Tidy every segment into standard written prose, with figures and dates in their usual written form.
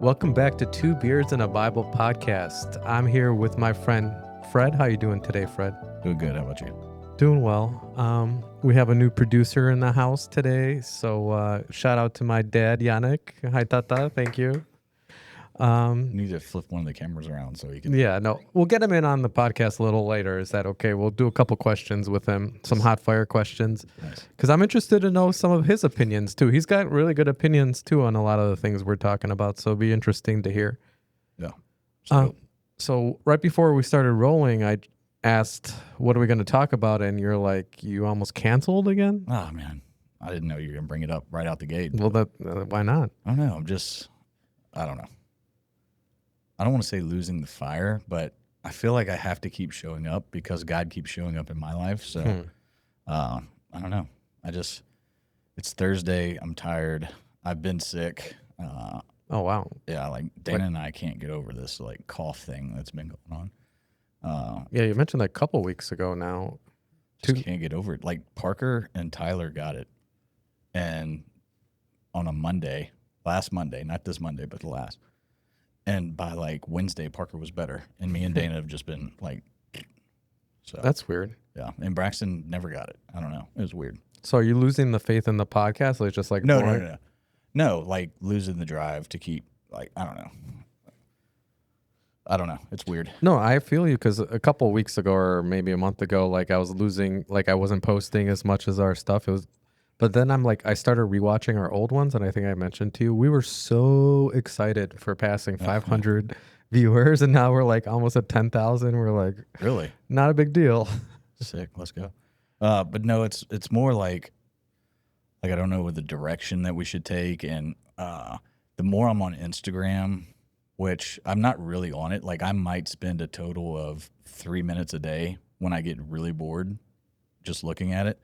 Welcome back to Two Beers and a Bible podcast. I'm here with my friend Fred. How you doing today, Fred? Doing good. How about you? Doing well. We have a new producer in the house today, so shout out to my dad, Yannick. Hi, Tata. Thank you. You need to flip one of the cameras around so you can. Yeah, no, we'll get him in on the podcast a little later. Is that okay? We'll do a couple questions with him, some hot fire questions, Nice. because I'm interested to know some of his opinions too. He's got really good opinions too on a lot of the things we're talking about, so it'll be interesting to hear. Yeah. So right before we started rolling, I asked, "What are we going to talk about?" And you're like, "You almost canceled again." Oh man, I didn't know you were gonna bring it up right out the gate. Well, that why not? I don't know. I don't know. I don't want to say losing the fire, but I feel like I have to keep showing up because God keeps showing up in my life. So I don't know. It's Thursday. I'm tired. I've been sick. Oh wow. Yeah, like Dana and I can't get over this like cough thing that's been going on. Yeah, you mentioned that a couple weeks ago now. Just can't get over it. Like Parker and Tyler got it, and on a Monday, last Monday, not this Monday, but the last. And by like Wednesday, Parker was better, and me and Dana have just been like, so That's weird. yeah. And Braxton never got it. I don't know. It was weird. So are you losing the faith in the podcast? Like just like No, like losing the drive to keep like I don't know. It's weird. No, I feel you because a couple of weeks ago or maybe a month ago, like I was losing, like I wasn't posting as much as our stuff. But then I started rewatching our old ones, and I think I mentioned to you, we were so excited for passing 500 viewers, and now we're like almost at 10,000. We're like, Really? not a big deal. Sick. Let's go. But no, it's more like I don't know what the direction that we should take, and the more I'm on Instagram, which I'm not really on it, like I might spend a total of 3 minutes a day when I get really bored just looking at it.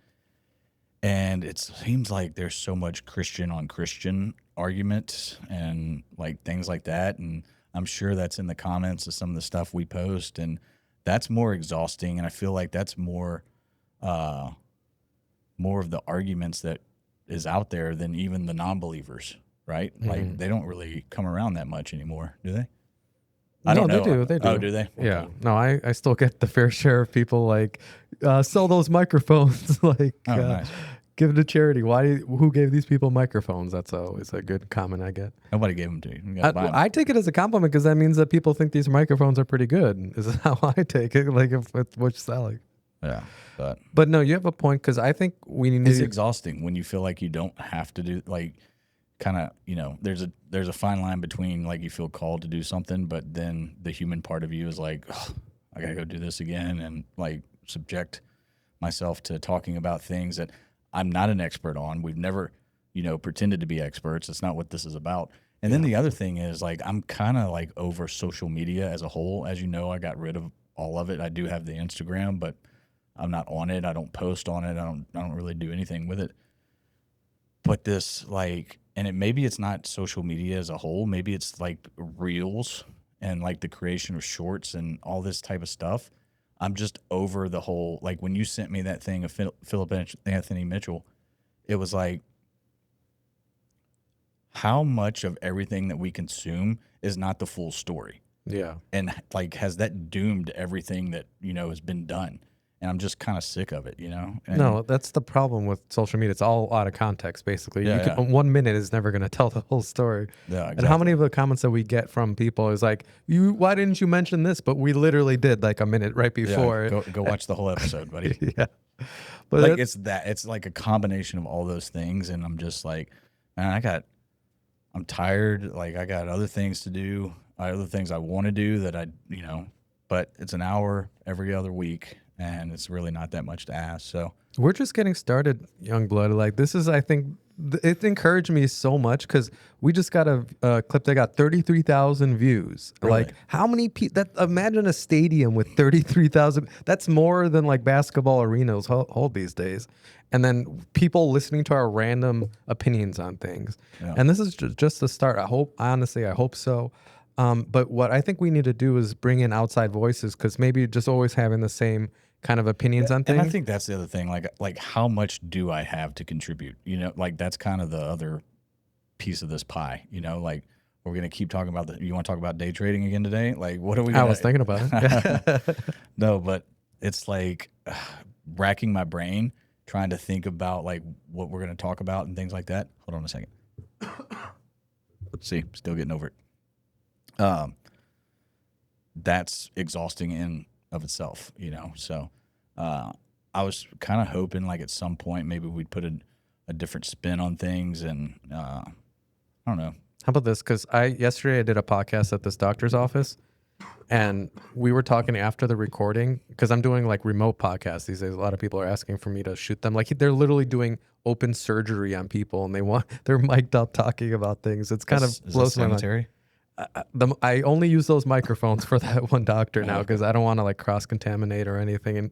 And it seems like there's so much Christian on Christian argument and like things like that. And I'm sure that's in the comments of some of the stuff we post. And that's more exhausting. And I feel like that's more of the arguments that is out there than even the non-believers, right? Mm-hmm. Like they don't really come around that much anymore, do they? I don't know. They do. Oh, do they? Okay. Yeah. No, I still get the fair share of people like, sell those microphones, like nice. Give it to charity. Who gave these people microphones? That's always a good comment I get. Nobody gave them to you. You gotta buy them. I take it as a compliment because that means that people think these microphones are pretty good. Is how I take it, like if it's what you're selling. Yeah. But no, you have a point because I think we need It's exhausting when you feel like you don't have to do like kind of, there's a fine line between like you feel called to do something, but then the human part of you is like, oh, I got to go do this again and like subject myself to talking about things that I'm not an expert on. We've never, pretended to be experts. It's not what this is about. And then the other thing is like, I'm kind of like over social media as a whole. As you know, I got rid of all of it. I do have the Instagram, but I'm not on it. I don't post on it. I don't really do anything with it. But this like, and maybe it's not social media as a whole. Maybe it's like reels and like the creation of shorts and all this type of stuff. I'm just over the whole, like when you sent me that thing of Philip Anthony Mitchell, it was like, how much of everything that we consume is not the full story? Yeah. And like, has that doomed everything that, has been done? And I'm just kind of sick of it, And no, that's the problem with social media. It's all out of context, basically. Yeah, 1 minute is never going to tell the whole story. Yeah, exactly. And how many of the comments that we get from people is like, why didn't you mention this? But we literally did like a minute right before. Yeah, go watch the whole episode, buddy. Yeah. But like it's like a combination of all those things. And I'm just like, man, I'm tired. Like I got other things to do, other things I want to do that but it's an hour every other week. And it's really not that much to ask. So we're just getting started, young blood. Like this is, I think, it encouraged me so much because we just got a clip that got 33,000 views. Really? Like how many people? Imagine a stadium with 33,000. That's more than like basketball arenas hold these days. And then people listening to our random opinions on things. Yeah. And this is just the start. I hope so. But what I think we need to do is bring in outside voices because maybe just always having the same kind of opinions on things. And I think that's the other thing. Like how much do I have to contribute? Like that's kind of the other piece of this pie. Like we're gonna keep talking about you want to talk about day trading again today? Like, what are we? I was thinking about it. No, but it's like racking my brain trying to think about like what we're gonna talk about and things like that. Hold on a second. See, still getting over it. That's exhausting in of itself, you know. So I was kind of hoping like at some point maybe we'd put a different spin on things, and I don't know. How about this? Because yesterday I did a podcast at this doctor's office, and we were talking after the recording, because I'm doing like remote podcasts these days. A lot of people are asking for me to shoot them. Like they're literally doing open surgery on people, and they're mic'd up talking about things. It's kind of blows my mind. I only use those microphones for that one doctor now because I don't want to like cross contaminate or anything.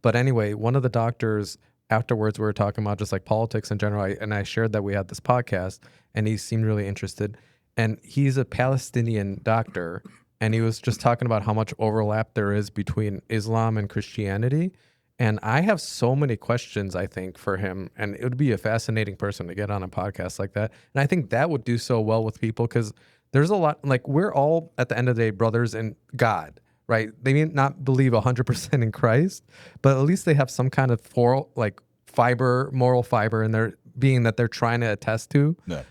But anyway, one of the doctors afterwards we were talking about just like politics in general, and I shared that we had this podcast, and he seemed really interested. And he's a Palestinian doctor, and he was just talking about how much overlap there is between Islam and Christianity. And I have so many questions, I think, for him, and it would be a fascinating person to get on a podcast like that. And I think that would do so well with people because there's a lot, like we're all at the end of the day brothers in God, right? They may not believe 100% in Christ, but at least they have some kind of moral fiber in their being that they're trying to attest to. Yeah.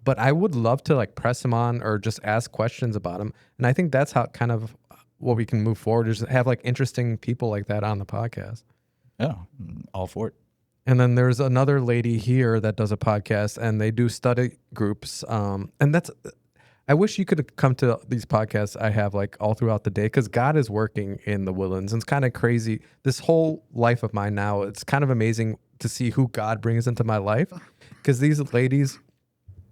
But I would love to like press him on or just ask questions about him. And I think that's how kind of what we can move forward is have like interesting people like that on the podcast. Yeah, all for it. And then there's another lady here that does a podcast, and they do study groups. And I wish you could come to these podcasts I have like all throughout the day, because God is working in the Woodlands. And it's kind of crazy. This whole life of mine now, it's kind of amazing to see who God brings into my life, because these ladies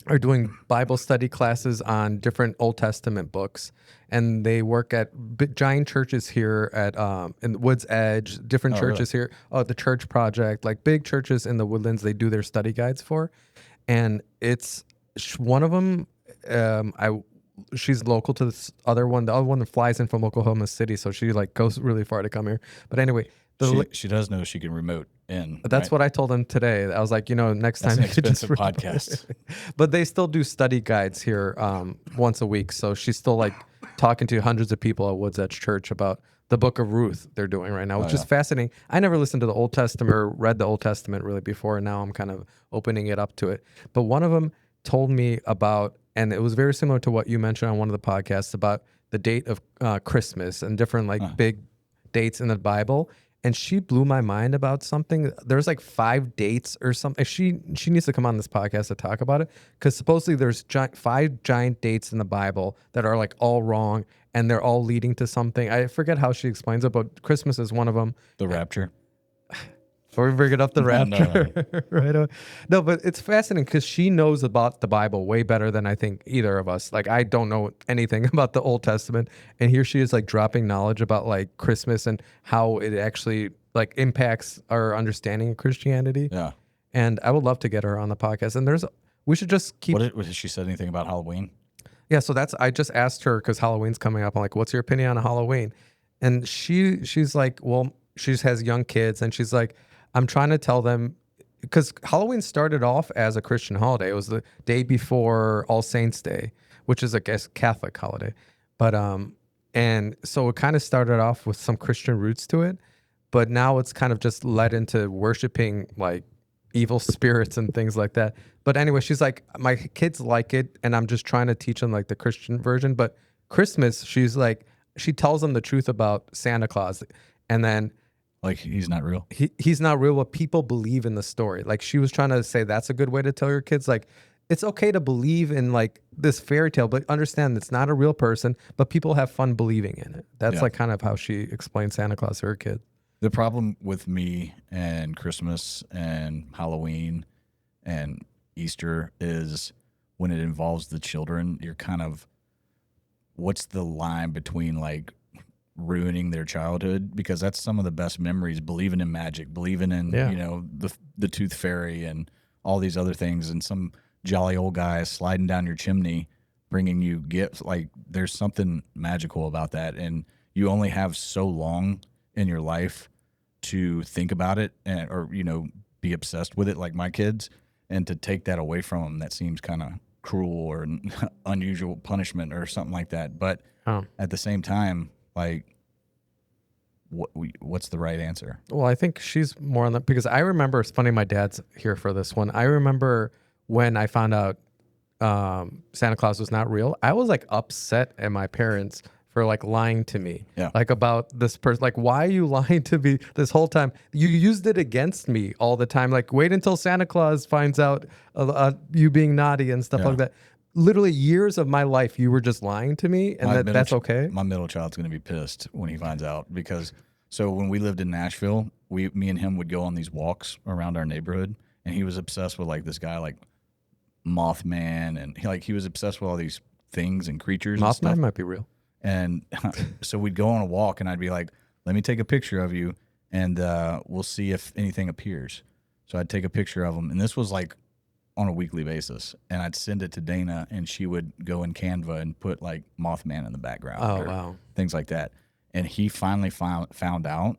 are doing Bible study classes on different Old Testament books, and they work at giant churches here at in Woods Edge, different churches here. Oh, the Church Project, like big churches in the Woodlands. They do their study guides for, and it's one of them. She's local to this other one. The other one that flies in from Oklahoma City, so she like goes really far to come here. But anyway, she does know she can remote in. That's right? What I told them today. I was like, next time an expensive podcast. But they still do study guides here once a week. So she's still like talking to hundreds of people at Woods Edge Church about the Book of Ruth they're doing right now, which is fascinating. I never listened to the Old Testament or read the Old Testament really before, and now I'm kind of opening it up to it. But one of them told me about, and it was very similar to what you mentioned on one of the podcasts about the date of Christmas and different like big dates in the Bible. And she blew my mind about something. There's like 5 dates or something. She needs to come on this podcast to talk about it, because supposedly there's 5 giant dates in the Bible that are like all wrong, and they're all leading to something. I forget how she explains it, but Christmas is one of them. The Rapture. Before we bring it up, the Rapture. No. Right on. No, but it's fascinating because she knows about the Bible way better than I think either of us. Like, I don't know anything about the Old Testament, and here she is like dropping knowledge about like Christmas and how it actually like impacts our understanding of Christianity. Yeah. And I would love to get her on the podcast. And we should just keep. Has she said anything about Halloween? Yeah, so I just asked her because Halloween's coming up. I'm like, what's your opinion on Halloween? And she's like, well, she has young kids, and she's like, I'm trying to tell them, because Halloween started off as a Christian holiday. It was the day before All Saints Day, which is a Catholic holiday. But and so it kind of started off with some Christian roots to it, but now it's kind of just led into worshiping like evil spirits and things like that. But anyway, she's like, my kids like it, and I'm just trying to teach them like the Christian version. But Christmas, she's like, she tells them the truth about Santa Claus, and then like he's not real. He's not real, but people believe in the story. Like she was trying to say that's a good way to tell your kids, like it's okay to believe in like this fairy tale, but understand it's not a real person, but people have fun believing in it. That's like kind of how she explained Santa Claus to her kid. The problem with me and Christmas and Halloween and Easter is when it involves the children, you're kind of, what's the line between like ruining their childhood, because that's some of the best memories, believing in magic, believing in the tooth fairy and all these other things, and some jolly old guy sliding down your chimney bringing you gifts. Like there's something magical about that, and you only have so long in your life to think about it or be obsessed with it like my kids, and to take that away from them, that seems kind of cruel or unusual punishment or something like that. But Oh. at the same time, like, what's the right answer? Well, I think she's more on that because I remember, it's funny, my dad's here for this one. I remember when I found out Santa Claus was not real, I was like upset at my parents for like lying to me. Yeah. Like about this person. Like, why are you lying to me this whole time? You used it against me all the time. Like, wait until Santa Claus finds out you being naughty and stuff like that. Literally years of my life, you were just lying to me, and that's okay. My middle child's going to be pissed when he finds out, because so when we lived in Nashville, me and him would go on these walks around our neighborhood, and he was obsessed with like this guy like Mothman, and he was obsessed with all these things and creatures. Mothman might be real. And so we'd go on a walk, and I'd be like, "Let me take a picture of you, and we'll see if anything appears." So I'd take a picture of him, and this was like on a weekly basis, and I'd send it to Dana, and she would go in Canva and put like Mothman in the background, Oh, wow. things like that. And he finally found out,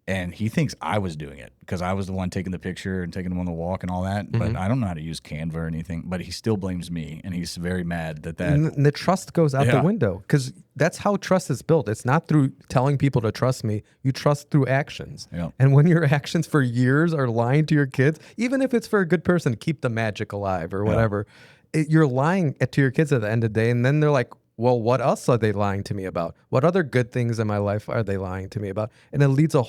and he thinks I was doing it because I was the one taking the picture and taking him on the walk and all that. But I don't know how to use Canva or anything. But he still blames me, and he's very mad that. And the trust goes out the window, because that's how trust is built. It's not through telling people to trust me. You trust through actions. Yeah. And when your actions for years are lying to your kids, even if it's for a good person to keep the magic alive or whatever, you're lying to your kids at the end of the day. And then they're like, well, what else are they lying to me about? What other good things in my life are they lying to me about? And it leads it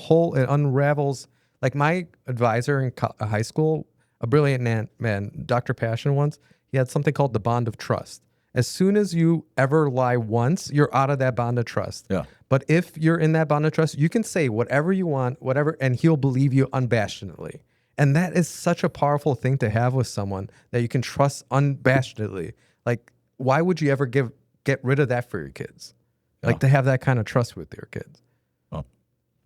unravels. Like my advisor in high school, a brilliant man, Dr. Passion once, he had something called the bond of trust. As soon as you ever lie once, you're out of that bond of trust. Yeah. But if you're in that bond of trust, you can say whatever you want, whatever, and he'll believe you unabashedly. And that is such a powerful thing to have with someone, that you can trust unabashedly. Like, why would you ever get rid of that for your kids? Like, to have that kind of trust with your kids. Well,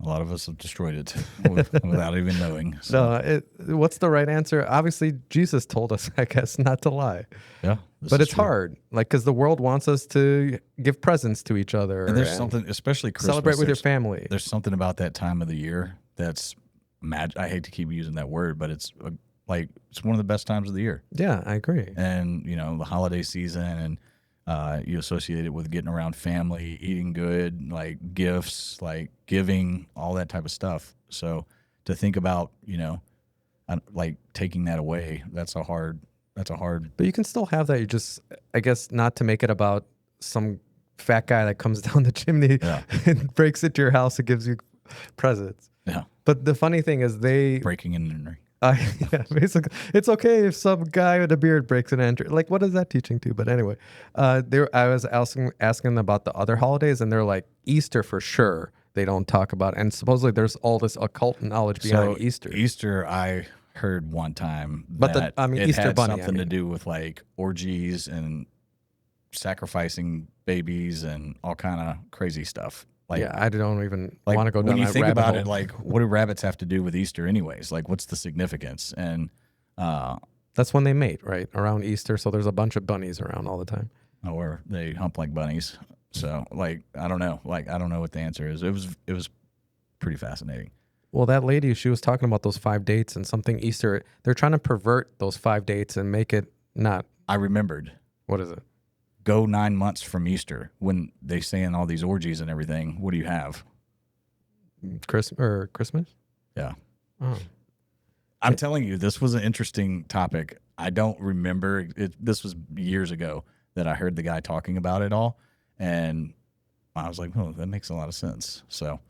a lot of us have destroyed it without even knowing. So. No, what's the right answer? Obviously, Jesus told us, I guess, not to lie. Yeah. But it's hard, like, because the world wants us to give presents to each other. And there's something, especially Christmas. Celebrate with your family. There's something about that time of the year that's magic. I hate to keep using that word, but it's like, it's one of the best times of the year. Yeah, I agree. And, the holiday season, and you associate it with getting around family, eating good, like gifts, like giving, all that type of stuff. So to think about, like taking that away, that's a hard. But you can still have that. You just, I guess, not to make it about some fat guy that comes down the chimney and breaks into your house and gives you presents. Yeah. But the funny thing is breaking and entering. Yeah, basically, it's okay if some guy with a beard breaks and enters. Like, what is that teaching to? But anyway, I was asking them about the other holidays, and they're like, Easter for sure. They don't talk about, and supposedly there's all this occult knowledge behind Easter. Easter, I heard one time, but it Easter had bunny, something to do with like orgies and sacrificing babies and all kind of crazy stuff. Like, yeah, I don't even like, want to go down when you that think rabbit about hole. it. Like, what do rabbits have to do with Easter, anyways? Like, what's the significance? And that's when they mate, right around Easter. So there's a bunch of bunnies around all the time. Or they hump like bunnies. So, like, I don't know. Like, I don't know what the answer is. It was pretty fascinating. Well, that lady, she was talking about those 5 dates and something Easter. They're trying to pervert those 5 dates and make it not. I remembered. What is it? Go 9 months from Easter when they saying all these orgies and everything. What do you have? Christmas? Yeah. Oh. I'm telling you, this was an interesting topic. I don't remember. This was years ago that I heard the guy talking about it all. And I was like, oh, that makes a lot of sense. So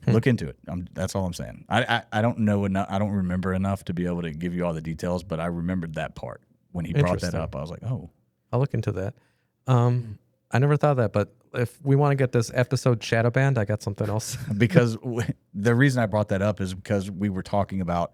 look into it. That's all I'm saying. I don't know enough. I don't remember enough to be able to give you all the details, but I remembered that part. When he brought that up, I was like, oh. I'll look into that. I never thought of that, but if we want to get this episode shadow banned, I got something else. Because the reason I brought that up is because we were talking about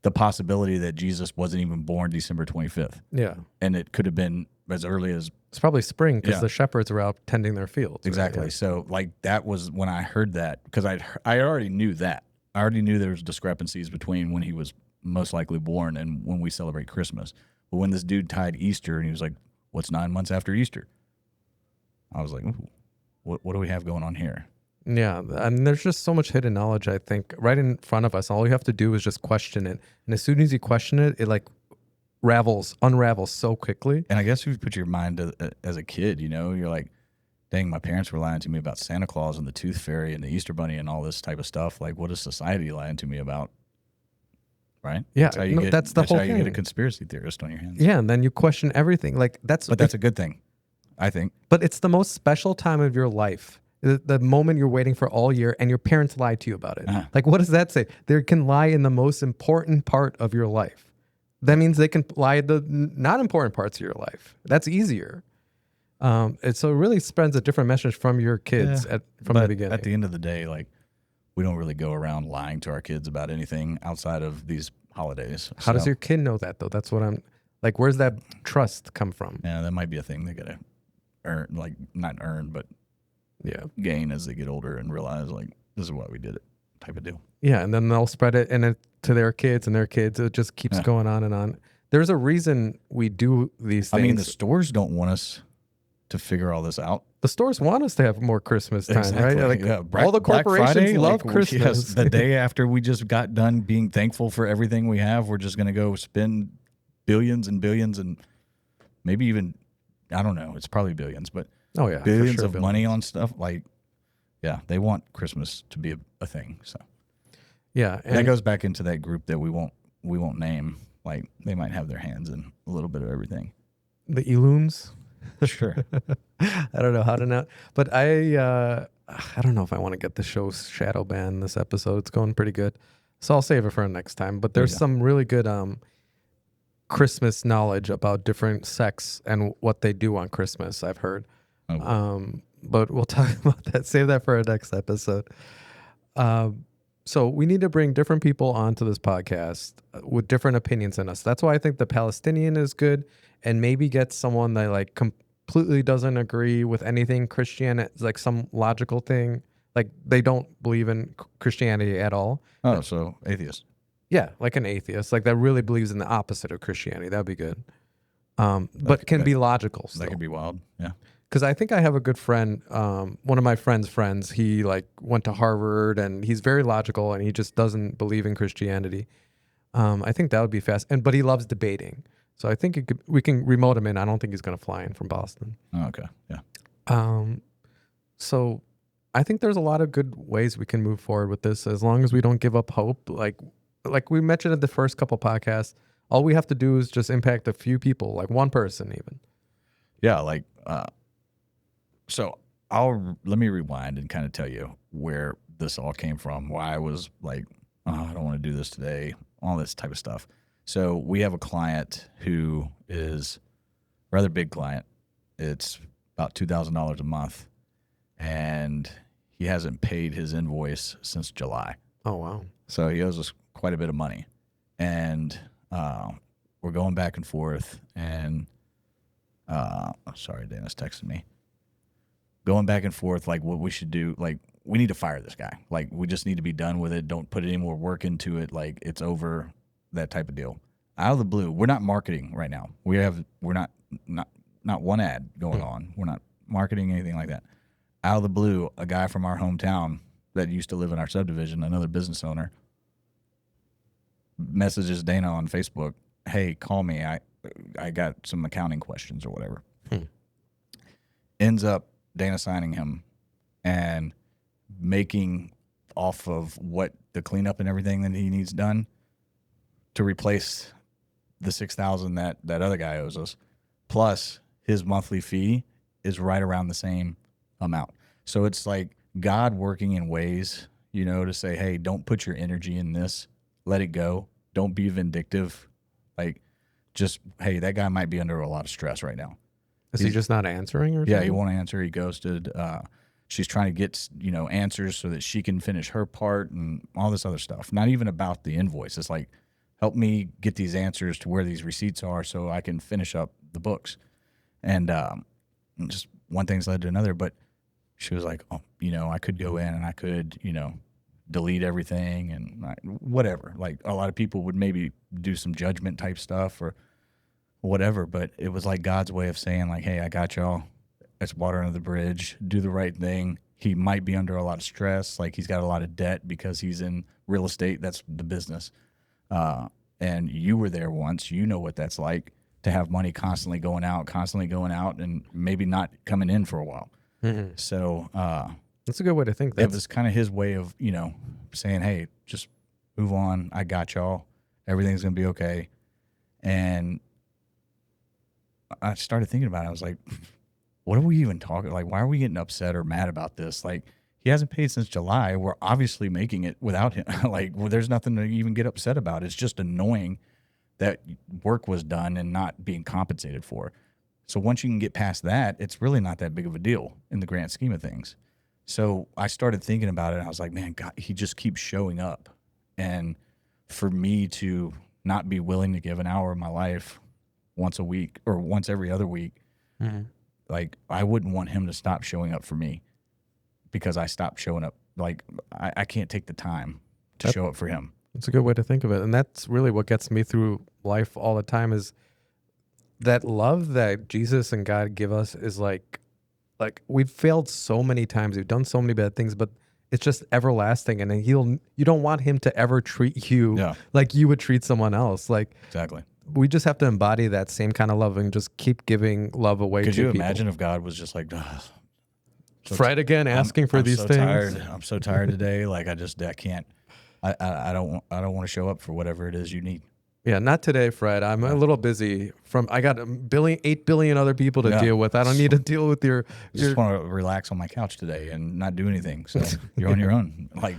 the possibility that Jesus wasn't even born December 25th. Yeah. And it could have been as early as... It's probably spring because the shepherds are out tending their fields. Exactly. Right? So, like, that was when I heard that, because I already knew that. I already knew there was discrepancies between when he was most likely born and when we celebrate Christmas. But when this dude tied Easter and he was like, what's 9 months after Easter? I was like, ooh, what do we have going on here? Yeah, and there's just so much hidden knowledge, I think, right in front of us. All you have to do is just question it. And as soon as you question it, unravels so quickly. And I guess if you put your mind to, as a kid, you know, you're like, dang, my parents were lying to me about Santa Claus and the Tooth Fairy and the Easter Bunny and all this type of stuff. Like, what is society lying to me about? Right? Yeah, That's how you get, that's the whole you thing. get a conspiracy theorist on your hands. Yeah, and then you question everything. Like But that's a good thing, I think. But it's the most special time of your life. The moment you're waiting for all year, and your parents lied to you about it. Like, what does that say? They can lie in the most important part of your life. That means they can lie in the not important parts of your life. That's easier. So it really spreads a different message from your kids from the beginning. At the end of the day, like, we don't really go around lying to our kids about anything outside of these holidays. How does your kid know that, though? That's what I'm like. Where's that trust come from? Yeah, that might be a thing they gotta earn, like not earn, but gain as they get older and realize like this is why we did it, type of deal. Yeah, and then they'll spread it to their kids and their kids. It just keeps going on and on. There's a reason we do these things. I mean, the stores don't want us to figure all this out. The stores want us to have more Christmas time, right? Like all the Black corporations Friday, love like, Christmas. Yes, the day after we just got done being thankful for everything we have, we're just going to go spend billions and billions and maybe even, I don't know, it's probably billions, but billions of money on stuff. Like, yeah, they want Christmas to be a thing. So yeah, and that goes back into that group that we won't name. Like, they might have their hands in a little bit of everything. The Elooms. Sure. I don't know how to know, but I don't know if I want to get the show shadow banned this episode. It's going pretty good, so I'll save it for next time. But there's some really good Christmas knowledge about different sects and what they do on Christmas, I've heard. But we'll talk about that. Save that for our next episode. So we need to bring different people onto this podcast with different opinions than us. That's why I think the Palestinian is good, and maybe get someone that like completely doesn't agree with anything Christian. It's like some logical thing. Like they don't believe in Christianity at all. Oh, so atheist. Yeah, like an atheist, like that really believes in the opposite of Christianity. That'd be good. But can be logical still. That could be wild. Yeah. Because I think I have a good friend, one of my friend's friends, he like went to Harvard and he's very logical and he just doesn't believe in Christianity. I think that would be fast. But he loves debating. So I think we can remote him in. I don't think he's going to fly in from Boston. Oh, okay. Yeah. So I think there's a lot of good ways we can move forward with this as long as we don't give up hope. Like we mentioned in the first couple podcasts, all we have to do is just impact a few people, like one person even. Yeah, like so let me rewind and kind of tell you where this all came from, why I was like, oh, I don't want to do this today, all this type of stuff. So we have a client who is a rather big client. It's about $2,000 a month, and he hasn't paid his invoice since July. Oh, wow. So he owes us quite a bit of money, and we're going back and forth, and sorry, Dana's texting me. Going back and forth, like what we should do. Like, we need to fire this guy. Like, we just need to be done with it. Don't put any more work into it. Like, it's over, that type of deal. Out of the blue, we're not marketing right now. We're not one ad going on. We're not marketing anything like that. Out of the blue, a guy from our hometown that used to live in our subdivision, another business owner, messages Dana on Facebook, hey, call me. I got some accounting questions or whatever. Ends up Dana signing him and making off of what the cleanup and everything that he needs done to replace the $6,000 that other guy owes us. Plus his monthly fee is right around the same amount. So it's like God working in ways, to say, hey, don't put your energy in this. Let it go. Don't be vindictive. Like, just, hey, that guy might be under a lot of stress right now. Is he just not answering or something? Yeah, he won't answer. He ghosted. She's trying to get, answers so that she can finish her part and all this other stuff. Not even about the invoice. It's like, help me get these answers to where these receipts are so I can finish up the books. And just one thing's led to another. But she was like, oh, I could go in and I could, delete everything and whatever. Like, a lot of people would maybe do some judgment type stuff or whatever, but it was like God's way of saying, like, hey, I got y'all. It's water under the bridge. Do the right thing. He might be under a lot of stress. Like, he's got a lot of debt because he's in real estate. That's the business. And you were there once. You know what that's like to have money constantly going out, and maybe not coming in for a while. Mm-hmm. So That's a good way to think. That was kind of his way of, saying, hey, just move on. I got y'all. Everything's going to be okay. And I started thinking about it. I was like, what are we even talking? Like, why are we getting upset or mad about this? Like, he hasn't paid since July. We're obviously making it without him. Like, well, there's nothing to even get upset about. It's just annoying that work was done and not being compensated for. So once you can get past that, it's really not that big of a deal in the grand scheme of things. So I started thinking about it, and I was like, man, God, he just keeps showing up. And for me to not be willing to give an hour of my life once a week or once every other week, like, I wouldn't want him to stop showing up for me because I stopped showing up. Like, I can't take the time to show up for him. It's a good way to think of it. And that's really what gets me through life all the time, is that love that Jesus and God give us is like we've failed so many times. We've done so many bad things, but it's just everlasting. And then you don't want him to ever treat you like you would treat someone else. Like, exactly. We just have to embody that same kind of love and just keep giving love away to people. Could you imagine if God was just like, Fred again asking for these things? Tired. I'm so tired today. Like, I can't. I don't want to show up for whatever it is you need. Yeah, not today, Fred. I'm a little busy. I got 8 billion other people to deal with. I don't need to deal with your. Just want to relax on my couch today and not do anything. So you're on your own. Like,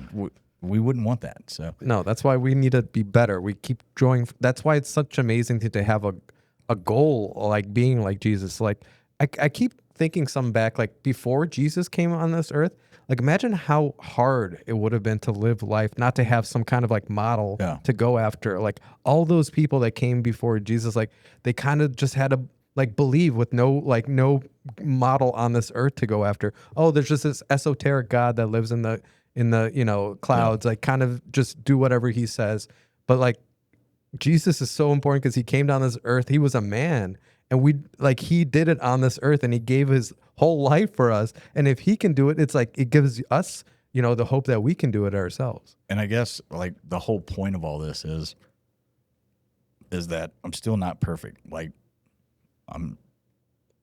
we wouldn't want that. So no, that's why we need to be better. We keep drawing. That's why it's such amazing to have a goal, like being like Jesus. Like, I keep thinking something back, like before Jesus came on this earth. Like, imagine how hard it would have been to live life, not to have some kind of like model to go after. Like, all those people that came before Jesus, like, they kind of just had to like believe with no model on this earth to go after. Oh, there's just this esoteric God that lives in the clouds, like kind of just do whatever he says. But like, Jesus is so important because he came down this earth. He was a man, and he did it on this earth, and he gave his whole life for us. And if he can do it, it's like it gives us, the hope that we can do it ourselves. And I guess like the whole point of all this is that I'm still not perfect. Like, I'm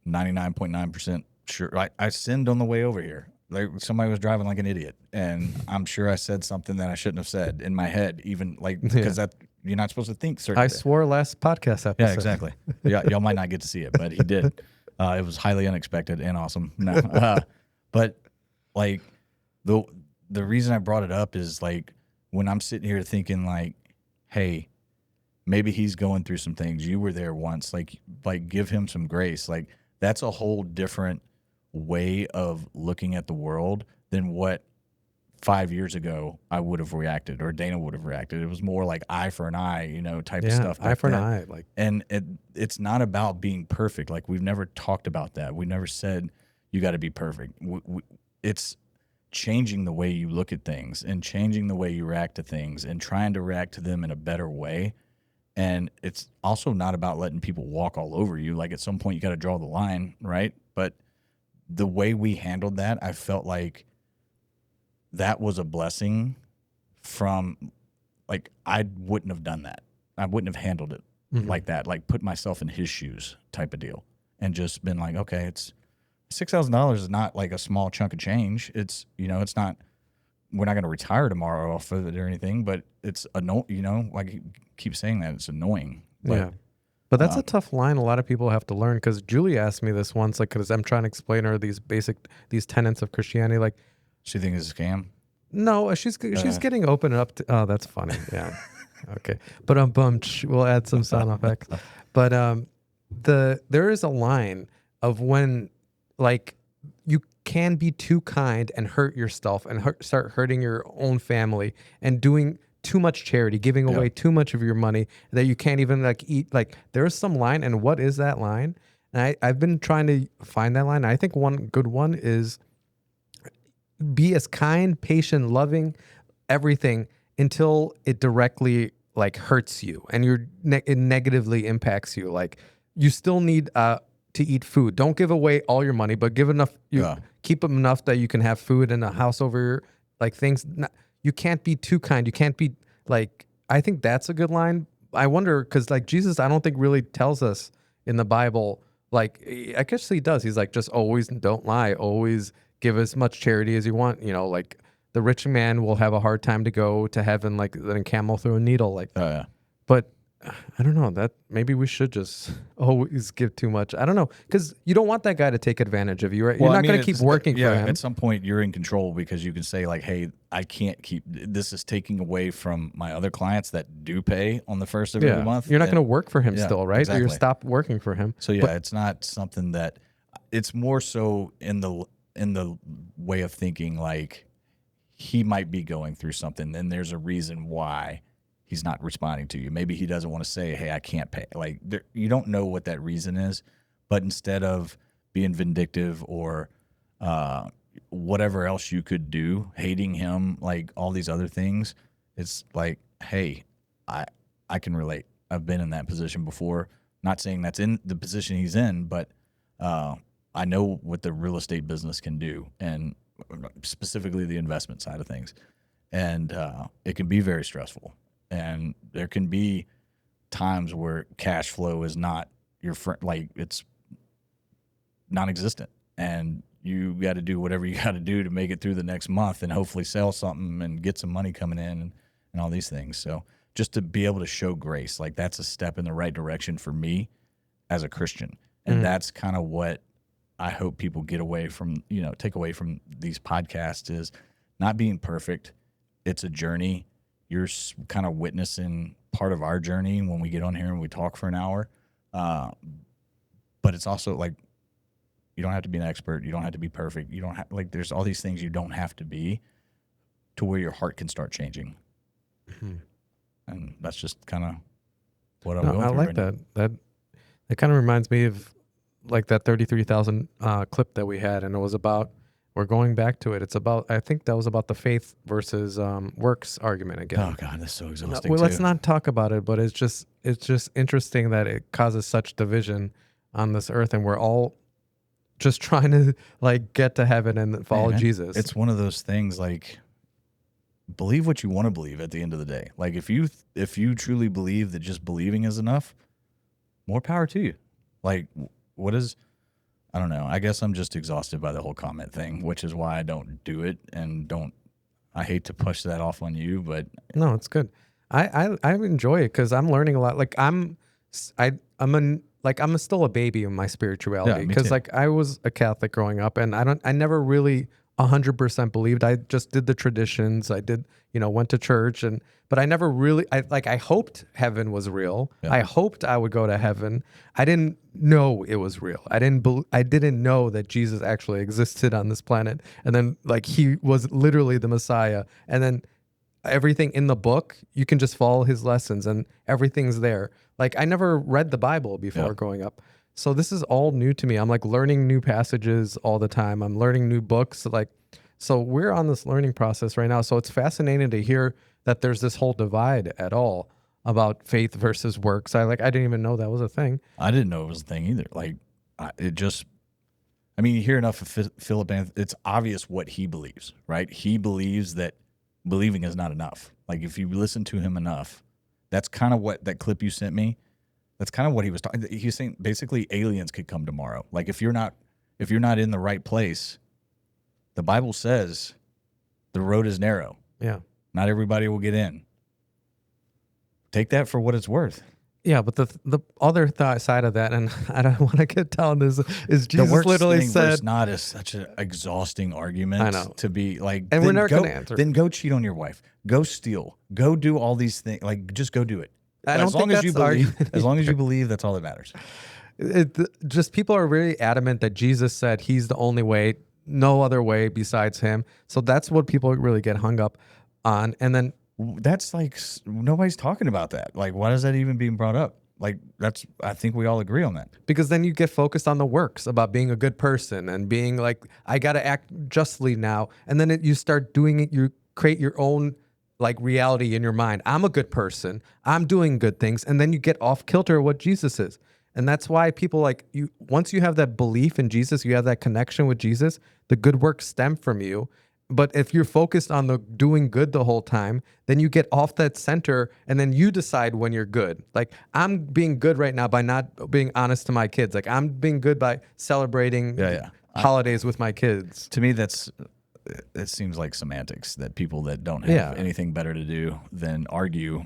99.9% sure. I sinned on the way over here. Like, somebody was driving like an idiot, and I'm sure I said something that I shouldn't have said in my head, even like because that you're not supposed to think certain. I swore last podcast episode. Yeah, exactly. Y'all might not get to see it, but he did. It was highly unexpected and awesome. No, but like the reason I brought it up is like when I'm sitting here thinking like, hey, maybe he's going through some things. You were there once. Like give him some grace. Like, that's a whole different way of looking at the world than what 5 years ago I would have reacted or Dana would have reacted. It was more like eye for an eye, type of stuff. Eye for an eye. Like, and it's not about being perfect. Like, we've never talked about that. We never said you got to be perfect. It's changing the way you look at things and changing the way you react to things and trying to react to them in a better way. And it's also not about letting people walk all over you. Like, at some point you got to draw the line, right? But the way we handled that, I felt like that was a blessing from, like, I wouldn't have done that. I wouldn't have handled it like that, like put myself in his shoes type of deal and just been like, okay, it's $6,000 is not like a small chunk of change. It's, it's not, we're not going to retire tomorrow off of it or anything, but it's annoying, like you keep saying that, it's annoying. But, yeah. But that's a tough line a lot of people have to learn, because Julie asked me this once, like, because I'm trying to explain her these tenets of Christianity. Like, she thinks it's a scam? No, she's getting open up to, oh, that's funny. Yeah. Okay. But we'll add some sound effects. But there is a line of when, like, you can be too kind and hurt yourself and start hurting your own family and doing too much charity, giving away too much of your money that you can't even like eat. Like, there's some line, and what is that line? And I've been trying to find that line. I think one good one is be as kind, patient, loving, everything until it directly like hurts you and it negatively impacts you. Like, you still need to eat food. Don't give away all your money, but give enough. Keep them enough that you can have food and a house over your, like, things. You can't be too kind. You can't be like, I think that's a good line. I wonder, because like Jesus, I don't think really tells us in the Bible, like, I guess he does. He's like, just always don't lie, always give as much charity as you want. You know, like the rich man will have a hard time to go to heaven, like letting camel through a needle. Like, Oh yeah. but I don't know, that maybe we should just always give too much. I don't know, because you don't want that guy to take advantage of you, right? Well, You're I not mean, going to keep working for him. At some point, you're in control because you can say like, "Hey, I can't keep this. Is taking away from my other clients that do pay on the first of every month." You're not going to work for him Yeah, still, right? Or exactly. you stop working for him. So yeah, it's not something that. It's more so in the way of thinking like he might be going through something, and there's a reason why he's not responding to you. Maybe he doesn't want to say, "Hey, I can't pay." Like you don't know what that reason is, but instead of being vindictive or whatever else you could do, hating him, like all these other things, it's like, "Hey, I can relate. I've been in that position before." Not saying that's in the position he's in, but I know what the real estate business can do, and specifically the investment side of things, and it can be very stressful. And there can be times where cash flow is not your friend, like it's non-existent, and you got to do whatever you got to do to make it through the next month and hopefully sell something and get some money coming in and all these things. So just to be able to show grace, like that's a step in the right direction for me as a Christian. And that's kind of what I hope people get away from, take away from these podcasts is not being perfect. It's a journey. You're kind of witnessing part of our journey when we get on here and we talk for an hour. But it's also like, you don't have to be an expert. You don't have to be perfect. You don't have, like, there's all these things you don't have to be to where your heart can start changing. Mm-hmm. And that's just kind of what I'm going through. I like right that. That kind of reminds me of like that 33,000 clip that we had. And it was about, we're going back to it. It's about, I think that was about the faith versus works argument again. Oh God, that's so exhausting. Well, let's not talk about it, but it's just interesting that it causes such division on this earth, and we're all just trying to like get to heaven and follow Jesus. It's one of those things, like, believe what you want to believe at the end of the day. Like if you truly believe that just believing is enough, more power to you. Like I don't know. I guess I'm just exhausted by the whole comment thing, which is why I don't do it and I hate to push that off on you, but no, it's good. I enjoy it because I'm learning a lot. Like I'm still a baby in my spirituality because like I was a Catholic growing up, and I never really 100% believed. I just did the traditions. I did, went to church, but I never really, I hoped heaven was real. Yeah. I hoped I would go to heaven. I didn't know it was real. I didn't know that Jesus actually existed on this planet. And then like he was literally the Messiah. And then everything in the book, you can just follow his lessons and everything's there. Like I never read the Bible before growing up. So this is all new to me. I'm like learning new passages all the time. I'm learning new books. So we're on this learning process right now. So it's fascinating to hear that there's this whole divide at all about faith versus works. I didn't even know that was a thing. I didn't know it was a thing either. Like you hear enough of Philip, and it's obvious what he believes, right? He believes that believing is not enough. Like if you listen to him enough, that's kind of what that clip you sent me. That's kind of what he was talking. He's saying basically aliens could come tomorrow. Like if you're not in the right place, the Bible says the road is narrow. Yeah. Not everybody will get in. Take that for what it's worth. Yeah, but the other side of that, and I don't want to get down this, is Jesus literally said, "It's not such an exhausting argument." I know. To be like, and we're never going to answer. Then go cheat on your wife. Go steal. Go do all these things. Like, just go do it. As long as you believe, that's all that matters. Just people are really adamant that Jesus said he's the only way, no other way besides him. So that's what people really get hung up on. And then that's like nobody's talking about that. Like, why is that even being brought up? Like I think we all agree on that. Because then you get focused on the works about being a good person and being like, I got to act justly now. And then you start doing it. You create your own like reality in your mind. I'm a good person. I'm doing good things. And then you get off kilter what Jesus is. And that's why people like you, once you have that belief in Jesus, you have that connection with Jesus, the good works stem from you. But if you're focused on the doing good the whole time, then you get off that center and then you decide when you're good. Like I'm being good right now by not being honest to my kids. Like I'm being good by celebrating holidays with my kids. To me, it seems like semantics that people that don't have anything better to do than argue.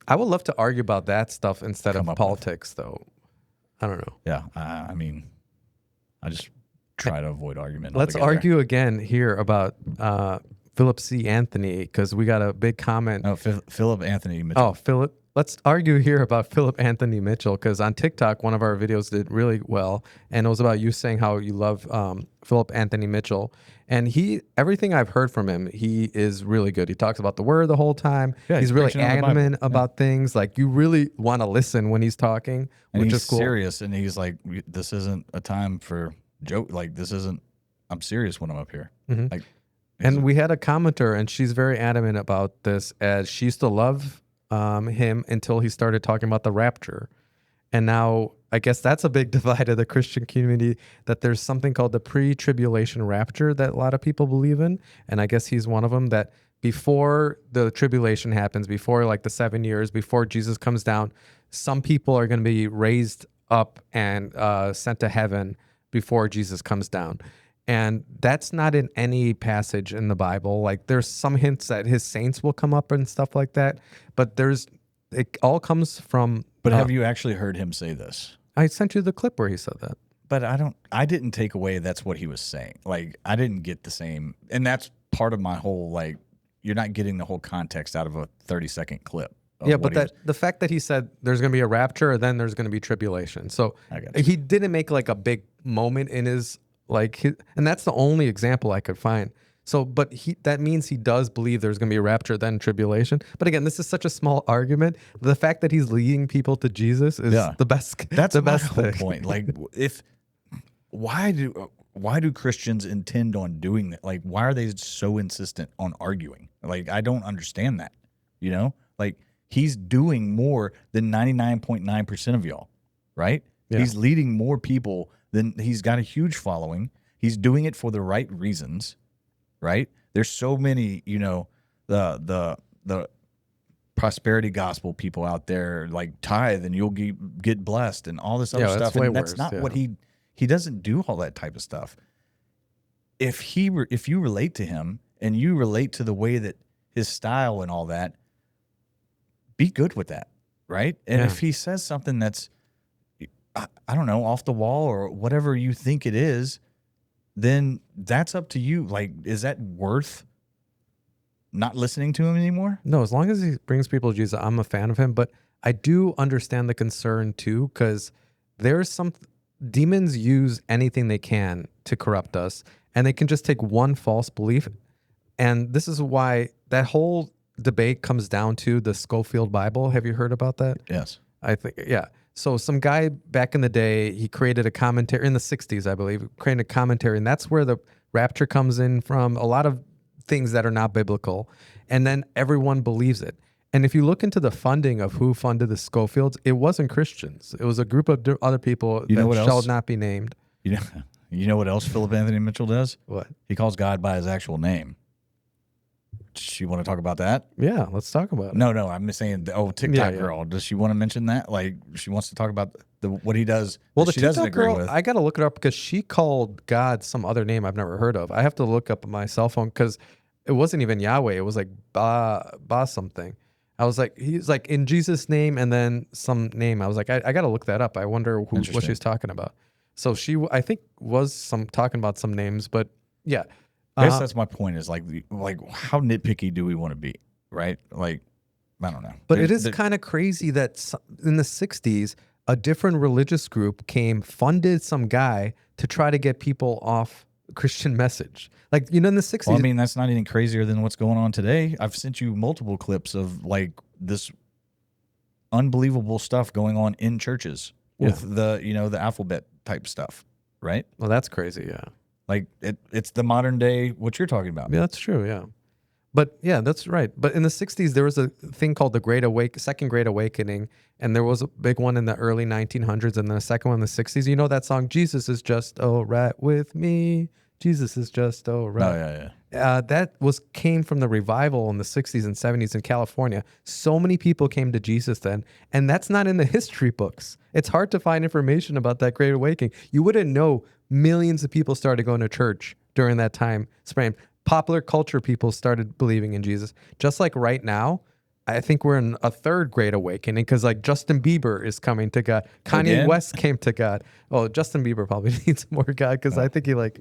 I would love to argue about that stuff instead of politics, though. I don't know. Yeah. I mean, I just try to avoid argument. Let's argue again here about Philip C. Anthony, because we got a big comment. Oh, Philip Anthony Mitchell. Oh, Philip. Let's argue here about Philip Anthony Mitchell, because on TikTok, one of our videos did really well, and it was about you saying how you love Philip Anthony Mitchell. And everything I've heard from him, he is really good. He talks about the word the whole time. Yeah, he's really adamant about things. Like you really want to listen when he's talking, and which is cool. Serious. And he's like, this isn't a time for joke. Like this isn't. I'm serious when I'm up here. Mm-hmm. Like, and we had a commenter, and she's very adamant about this, as she used to love him until he started talking about the rapture. And now I guess that's a big divide of the Christian community, that there's something called the pre-tribulation rapture that a lot of people believe in. And I guess he's one of them, that before the tribulation happens, before like the 7 years, before Jesus comes down, some people are going to be raised up and sent to heaven before Jesus comes down. And that's not in any passage in the Bible. Like there's some hints that his saints will come up and stuff like that, but it all comes from. But have you actually heard him say this? I sent you the clip where he said that. But I didn't take away that's what he was saying. Like I didn't get the same, and that's part of my whole, like, you're not getting the whole context out of a 30-second clip. Yeah, but the fact that he said there's going to be a rapture, then there's going to be tribulation. So he didn't make like a big moment in his, and that's the only example I could find. So, but that means he does believe there's going to be a rapture, then tribulation. But again, this is such a small argument. The fact that he's leading people to Jesus is the best. That's the my best whole thing. point. Like, why do Christians intend on doing that? Like, why are they so insistent on arguing? Like, I don't understand that. You know, like he's doing more than 99.9% of y'all, right? Yeah. He's leading more people than he's got a huge following. He's doing it for the right reasons. Right? There's so many, the prosperity gospel people out there, like tithe and you'll get blessed and all this other stuff. And that's not what he doesn't do all that type of stuff. If you relate to him and you relate to the way that his style and all that, be good with that. Right? And if he says something that's, I don't know, off the wall or whatever you think it is, then that's up to you. Like, is that worth not listening to him anymore? No, as long as he brings people to Jesus, I'm a fan of him. But I do understand the concern too, because there's some demons use anything they can to corrupt us, and they can just take one false belief. And this is why that whole debate comes down to the Schofield Bible. Have you heard about that? Yes. I think, yeah. So some guy back in the day, he created a commentary in the 60s, I believe, created a commentary, and that's where the rapture comes in from, a lot of things that are not biblical, and then everyone believes it. And if you look into the funding of who funded the Schofields, it wasn't Christians. It was a group of other people that shall not be named. You know what else Philip Anthony Mitchell does? What? He calls God by his actual name. You want to talk about that? Yeah, let's talk about it. No, I'm saying, TikTok girl. Does she want to mention that? Like, she wants to talk about what he does. Well, the she TikTok doesn't agree girl, with. I got to look it up because she called God some other name I've never heard of. I have to look up on my cell phone because it wasn't even Yahweh. It was like Ba something. I was like, he's like, in Jesus' name, and then some name. I was like, I got to look that up. I wonder what she's talking about. So she, I think, was talking about some names, but yeah. I guess that's my point, is like how nitpicky do we want to be, right? Like, I don't know. But it is kind of crazy that in the 60s, a different religious group funded some guy to try to get people off Christian message. Like, in the 60s. Well, I mean, that's not any crazier than what's going on today. I've sent you multiple clips of like this unbelievable stuff going on in churches with the alphabet type stuff, right? Well, that's crazy, yeah. Like it's the modern day, what you're talking about. Yeah, that's true. Yeah. But yeah, that's right. But in the 60s, there was a thing called the Second Great Awakening. And there was a big one in the early 1900s and then a second one in the 60s. You know that song, Jesus is just all right with me. Jesus is just all right. Oh, yeah. came from the revival in the 60s and 70s in California. So many people came to Jesus then, and that's not in the history books. It's hard to find information about that Great Awakening. You wouldn't know millions of people started going to church during that time span. Popular culture people started believing in Jesus. Just like right now, I think we're in a third Great Awakening because like Justin Bieber is coming to God. Kanye Again? West came to God. Oh, Justin Bieber probably needs more God because I think he like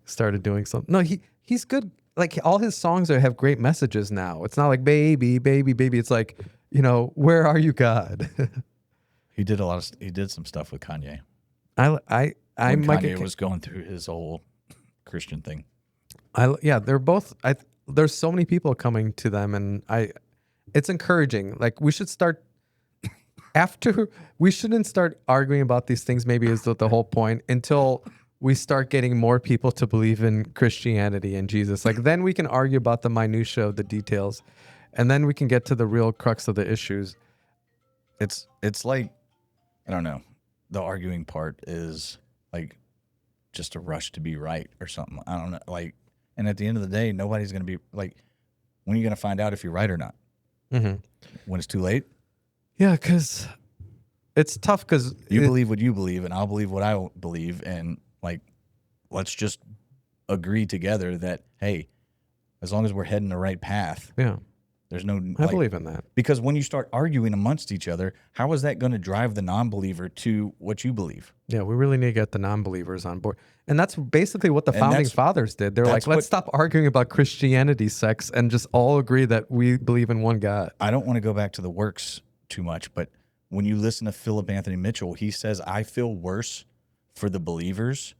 started doing something. No, he's good. Like all his songs have great messages now. It's not like baby, baby, baby. It's like, where are you, God? He did he did some stuff with Kanye. When Kanye was going through his whole Christian thing. They're both. There's so many people coming to them, and it's encouraging. Like we should start we shouldn't start arguing about these things. Maybe is the whole point until we start getting more people to believe in Christianity and Jesus. Like then we can argue about the minutia of the details, and then we can get to the real crux of the issues. It's like, I don't know. The arguing part is like just a rush to be right or something. I don't know. Like, and at the end of the day, nobody's going to be like, when are you going to find out if you're right or not? Mm-hmm. When it's too late? Yeah, because it's tough because you believe what you believe and I'll believe what I believe. And like, let's just agree together that, hey, as long as we're heading the right path. Yeah. There's no. I believe in that. Because when you start arguing amongst each other, how is that going to drive the non-believer to what you believe? Yeah, we really need to get the non-believers on board. And that's basically what the founding fathers did. They're like, let's stop arguing about Christianity, sex, and just all agree that we believe in one God. I don't want to go back to the works too much, but when you listen to Philip Anthony Mitchell, he says, I feel worse for the believers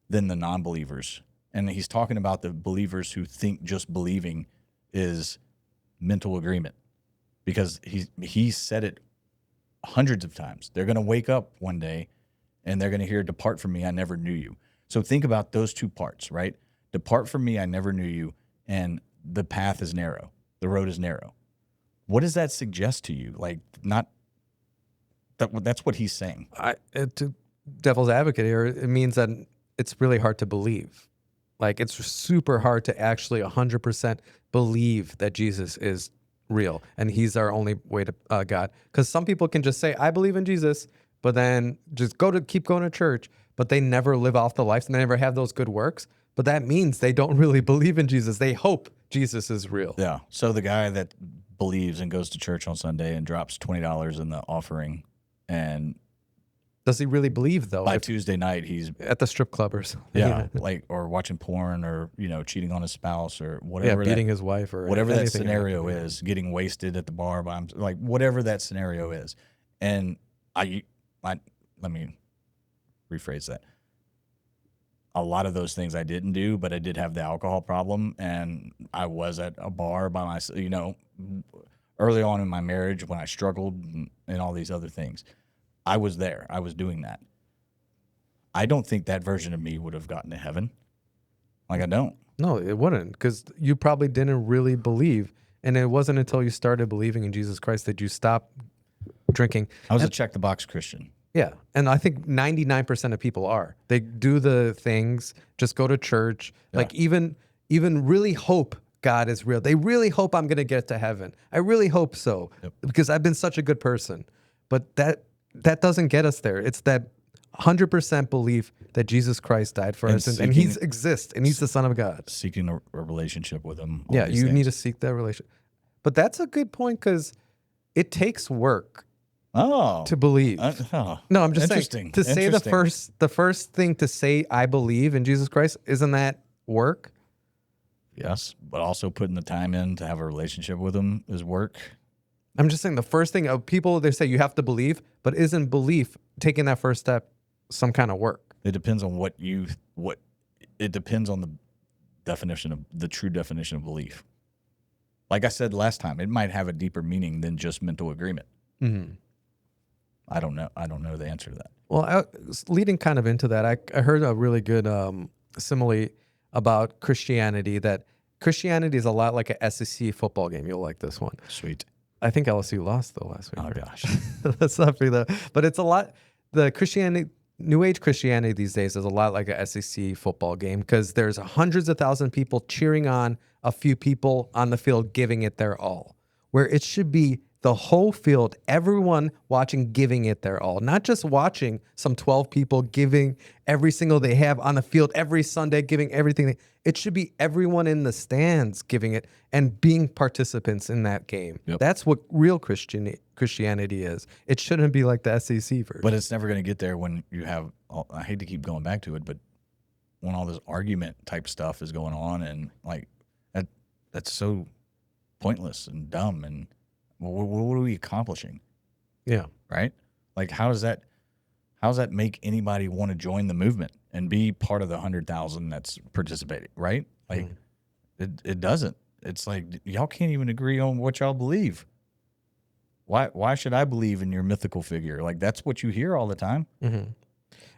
than the non-believers. And he's talking about the believers who think just believing is mental agreement, because he said it hundreds of times. They're going to wake up one day and they're going to hear, depart from me, I never knew you. So think about those two parts, right? Depart from me, I never knew you, and the path is narrow. The road is narrow. What does that suggest to you? Like, not that's what he's saying. To devil's advocate here, it means that it's really hard to believe. Like, it's super hard to actually 100% believe that Jesus is real and he's our only way to God. Because some people can just say, I believe in Jesus, but then just keep going to church, but they never live off the life and they never have those good works. But that means they don't really believe in Jesus. They hope Jesus is real. Yeah. So the guy that believes and goes to church on Sunday and drops $20 in the offering, and does he really believe, though? By Tuesday night, he's at the strip club or something. Yeah, like, or watching porn, or cheating on his spouse, or whatever. Yeah, beating his wife, or whatever that scenario is. Getting wasted at the bar like whatever that scenario is. And let me rephrase that. A lot of those things I didn't do, but I did have the alcohol problem, and I was at a bar by myself. Early on in my marriage when I struggled and all these other things. I was there. I was doing that. I don't think that version of me would have gotten to heaven. Like, I don't. No, it wouldn't, because you probably didn't really believe. And it wasn't until you started believing in Jesus Christ that you stopped drinking. I was a check-the-box Christian. Yeah, and I think 99% of people are. They do the things, just go to church, like even really hope God is real. They really hope I'm going to get to heaven. I really hope so, because I've been such a good person. But that doesn't get us there. It's that 100% belief that Jesus Christ died for us, and he exists, and he's the Son of God. Seeking a relationship with him. Yeah, you need to seek that relationship. But that's a good point, because it takes work to believe. No, I'm just saying, to say the first thing to say, I believe in Jesus Christ, isn't that work? Yes, but also putting the time in to have a relationship with him is work. I'm just saying the first thing of people, they say you have to believe, but isn't belief taking that first step some kind of work? It depends on it depends on the true definition of belief. Like I said last time, it might have a deeper meaning than just mental agreement. Mm-hmm. I don't know the answer to that. Well, leading kind of into that, I heard a really good simile about Christianity, that Christianity is a lot like a SEC football game. You'll like this one. Sweet. I think LSU lost though last week. Oh gosh. That's not for that. But it's a lot. The Christianity New Age Christianity these days is a lot like a SEC football game because there's hundreds of thousands of people cheering on a few people on the field giving it their all, where it should be the whole field, everyone watching giving it their all, not just watching some 12 people giving every single they have on the field every Sunday, giving everything. It should be everyone in the stands giving it and being participants in that game. Yep. That's what real Christianity is. It shouldn't be like the SEC version. But it's never going to get there when you have, I hate to keep going back to it, but when all this argument type stuff is going on and like that's so pointless and dumb. And what are we accomplishing? Yeah. Right? Like, how does that make anybody want to join the movement and be part of the 100,000 that's participating? Right? Like, it doesn't. It's like, y'all can't even agree on what y'all believe. Why should I believe in your mythical figure? Like, that's what you hear all the time. Mm-hmm.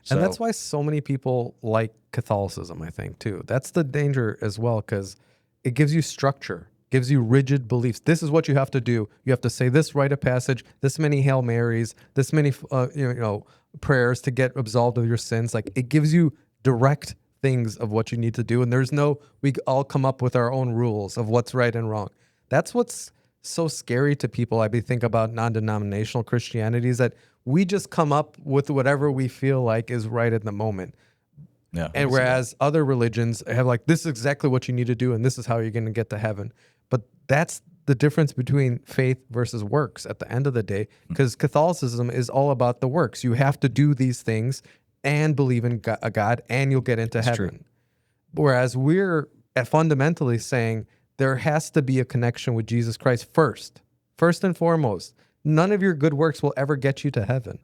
So, And that's why so many people like Catholicism, I think, too. That's the danger as well, because it gives you structure, gives you rigid beliefs. This is what you have to do. You have to say this rite of passage, this many Hail Marys, this many prayers to get absolved of your sins. Like, it gives you direct things of what you need to do. And there's no, we all come up with our own rules of what's right and wrong. That's what's so scary to people. I think about non-denominational Christianity is that we just come up with whatever we feel like is right at the moment. yeah. And whereas other religions have like, this is exactly what you need to do, and this is how you're going to get to heaven. But that's the difference between faith versus works at the end of the day, because Catholicism is all about the works. You have to do these things and believe in a God, and you'll get into heaven. True. Whereas we're fundamentally saying there has to be a connection with Jesus Christ first and foremost. None of your good works will ever get you to heaven.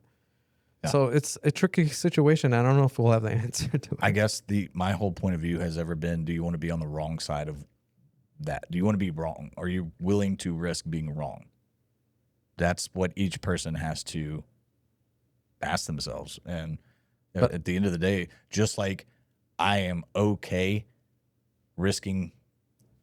Yeah. So it's a tricky situation. I don't know if we'll have the answer to it. I guess my whole point of view has ever been, do you want to be on the wrong side of that? Do you want to be wrong? Are you willing to risk being wrong? That's what each person has to ask themselves. And at the end of the day, just like I am okay risking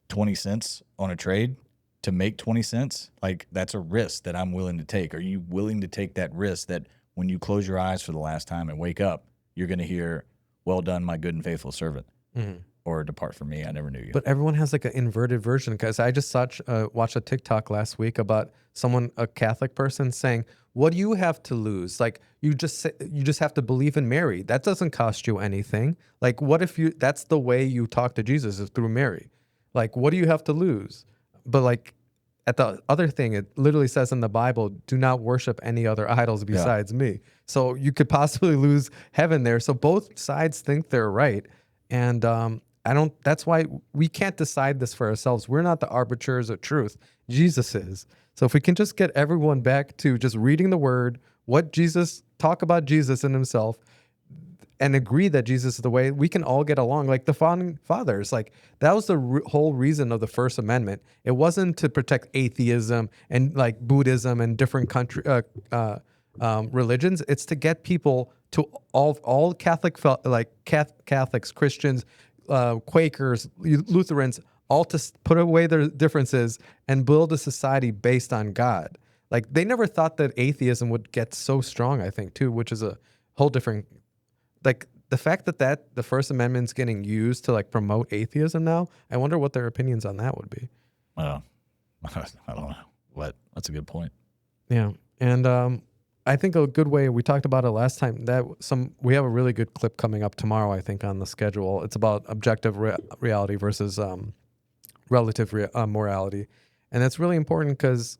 20 cents on a trade to make 20 cents, like that's a risk that I'm willing to take. Are you willing to take that risk that when you close your eyes for the last time and wake up, you're going to hear, "Well done, my good and faithful servant," or "Depart from me, I never knew you." But everyone has like an inverted version, because I just watched a TikTok last week about a Catholic person saying, "What do you have to lose? Like you just have to believe in Mary. That doesn't cost you anything. Like what if that's the way you talk to Jesus is through Mary? Like what do you have to lose?" But like at the other thing, it literally says in the Bible, "Do not worship any other idols besides me." So you could possibly lose heaven there. So both sides think they're right. And that's why we can't decide this for ourselves. We're not the arbiters of truth. Jesus is. So if we can just get everyone back to just reading the word, talk about Jesus and himself, and agree that Jesus is the way, we can all get along. Like the founding fathers, like that was the whole reason of the First Amendment. It wasn't to protect atheism and like Buddhism and different religions. It's to get people to all Catholics, Christians, Quakers, Lutherans, all to put away their differences and build a society based on God. Like they never thought that atheism would get so strong, I think, too, which is a whole different, like the fact that the First Amendment's getting used to like promote atheism now, I wonder what their opinions on that would be. Well, I don't know. That's a good point. Yeah. And I think a good way, we talked about it last time, we have a really good clip coming up tomorrow, I think, on the schedule. It's about objective reality versus relative morality. And that's really important because,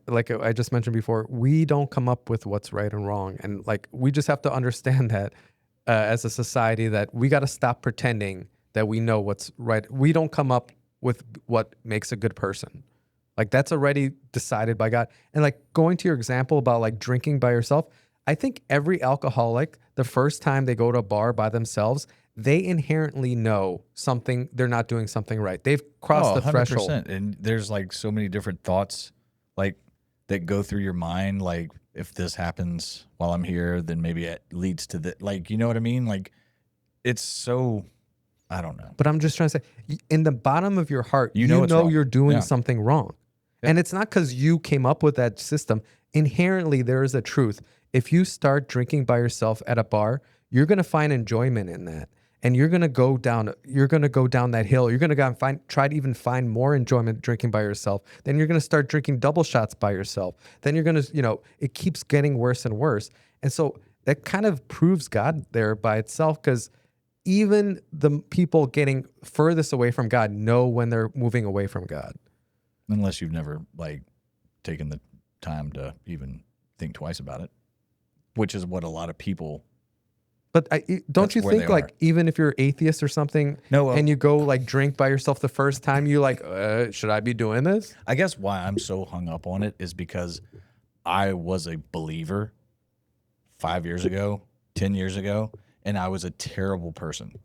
like I just mentioned before, we don't come up with what's right and wrong. And like we just have to understand that as a society, that we got to stop pretending that we know what's right. We don't come up with what makes a good person. Like that's already decided by God. And like going to your example about like drinking by yourself, I think every alcoholic, the first time they go to a bar by themselves, they inherently know they're not doing something right. They've crossed the 100%. Threshold. And there's like so many different thoughts like that go through your mind. Like if this happens while I'm here, then maybe it leads to the, like, you know what I mean? Like it's so, I don't know. But I'm just trying to say, in the bottom of your heart, you know you're doing something wrong. Yeah. And it's not because you came up with that system. Inherently, there is a truth. if you start drinking by yourself at a bar, you're going to find enjoyment in that. And you're going to go down that hill. You're going to try to even find more enjoyment drinking by yourself. Then you're going to start drinking double shots by yourself. Then you're going to, it keeps getting worse and worse. And so that kind of proves God there by itself, because even the people getting furthest away from God know when they're moving away from God. Unless you've never taken the time to even think twice about it, which is what a lot of people. But don't you think even if you're atheist or something, and you go drink by yourself the first time, you should I be doing this? I guess why I'm so hung up on it is because I was a believer 5 years ago, 10 years ago, and I was a terrible person,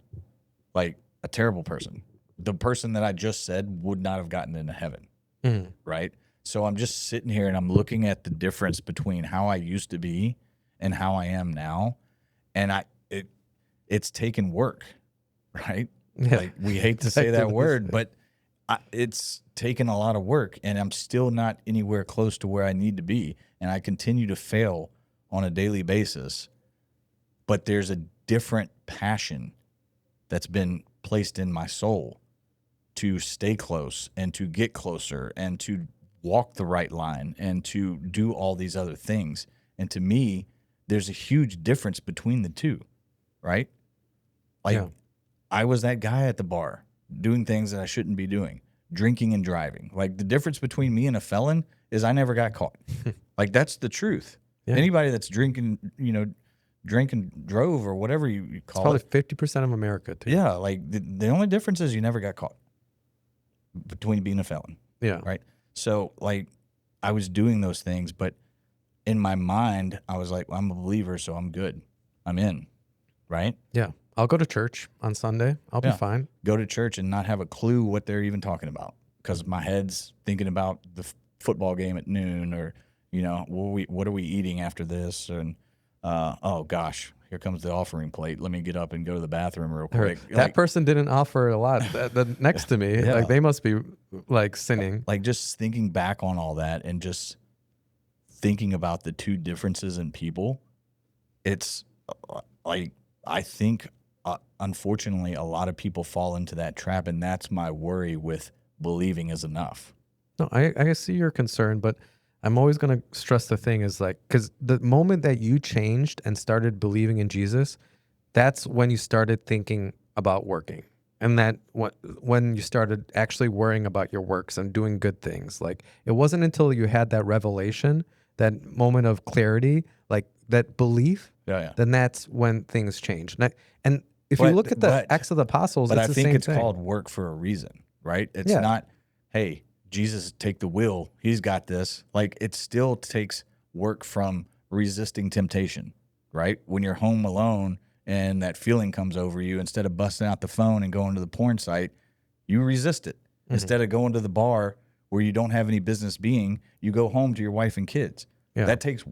a terrible person. The person that I just said would not have gotten into heaven, right? So I'm just sitting here and I'm looking at the difference between how I used to be and how I am now, and it's taken work, right? Yeah. We hate to say that word, but it's taken a lot of work, and I'm still not anywhere close to where I need to be, and I continue to fail on a daily basis. But there's a different passion that's been placed in my soul to stay close and to get closer and to walk the right line and to do all these other things. And to me, there's a huge difference between the two, right? I was that guy at the bar doing things that I shouldn't be doing, drinking and driving. The difference between me and a felon is I never got caught. That's the truth. Yeah. Anybody that's drinking, drink and drove or whatever you call it. Probably 50% of America too. Yeah, the only difference is you never got caught between being a felon. Yeah. Right? So I was doing those things, but in my mind, I was like, well, I'm a believer, so I'm good. I'm in. Right? Yeah. I'll go to church on Sunday. I'll be fine. Go to church and not have a clue what they're even talking about, because my head's thinking about the football game at noon, or, what are we eating after this? And, oh, gosh, here comes the offering plate. Let me get up and go to the bathroom real quick. That person didn't offer a lot. The next to me, they must be sinning. Just thinking back on all that and just thinking about the two differences in people, it's I think, unfortunately, a lot of people fall into that trap, and that's my worry with believing is enough. No, I see your concern, but I'm always going to stress the thing is because the moment that you changed and started believing in Jesus, that's when you started thinking about working. And that when you started actually worrying about your works and doing good things. It wasn't until you had that revelation, that moment of clarity, that belief, then that's when things change. And if you look at the Acts of the Apostles, but it's I the think same it's thing. called work for a reason, right? It's not, hey, Jesus, take the wheel. He's got this. It still takes work from resisting temptation, right? When you're home alone and that feeling comes over you, instead of busting out the phone and going to the porn site, you resist it. Mm-hmm. Instead of going to the bar where you don't have any business being, you go home to your wife and kids. Yeah. That takes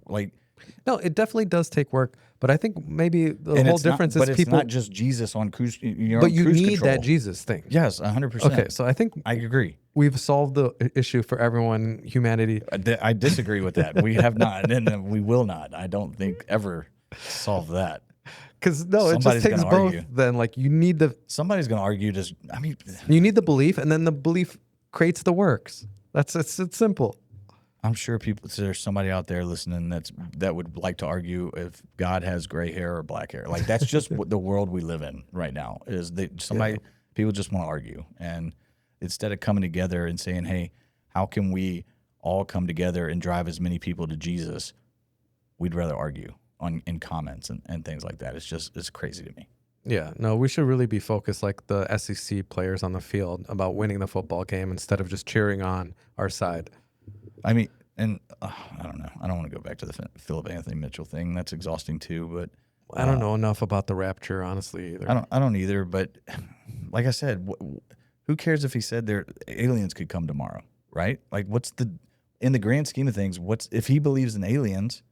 No, it definitely does take work, but I think maybe the whole difference is people. But it's not just Jesus on cruise. But you need that Jesus thing. Yes, 100%. Okay, so I think I agree. We've solved the issue for everyone, humanity. I disagree with that. We have not, and we will not. I don't think ever solve that. Because it just takes both. Argue. Then, you need somebody's going to argue. You need the belief, and then the belief creates the works. It's simple. I'm sure there's somebody out there listening that would like to argue if God has gray hair or black hair. That's just what the world we live in right now is. People just want to argue, and instead of coming together and saying, hey, how can we all come together and drive as many people to Jesus, we'd rather argue in comments and things like that. It's crazy to me. Yeah, no, we should really be focused like the SEC players on the field about winning the football game instead of just cheering on our side. I mean, and I don't know. I don't want to go back to the Philip Anthony Mitchell thing. That's exhausting too. But I don't know enough about the Rapture, honestly, either. I don't either. But like I said, who cares if he said aliens could come tomorrow, right? In the grand scheme of things, if he believes in aliens,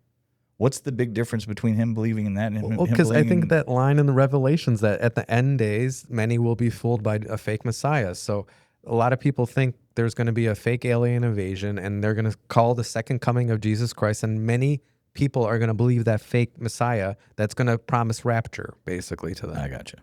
what's the big difference between him believing in that and him? Because I think that line in the Revelations that at the end days, many will be fooled by a fake Messiah. So a lot of people think there's going to be a fake alien invasion, and they're going to call the second coming of Jesus Christ, and many people are going to believe that fake Messiah that's going to promise rapture, basically, to them. I gotcha.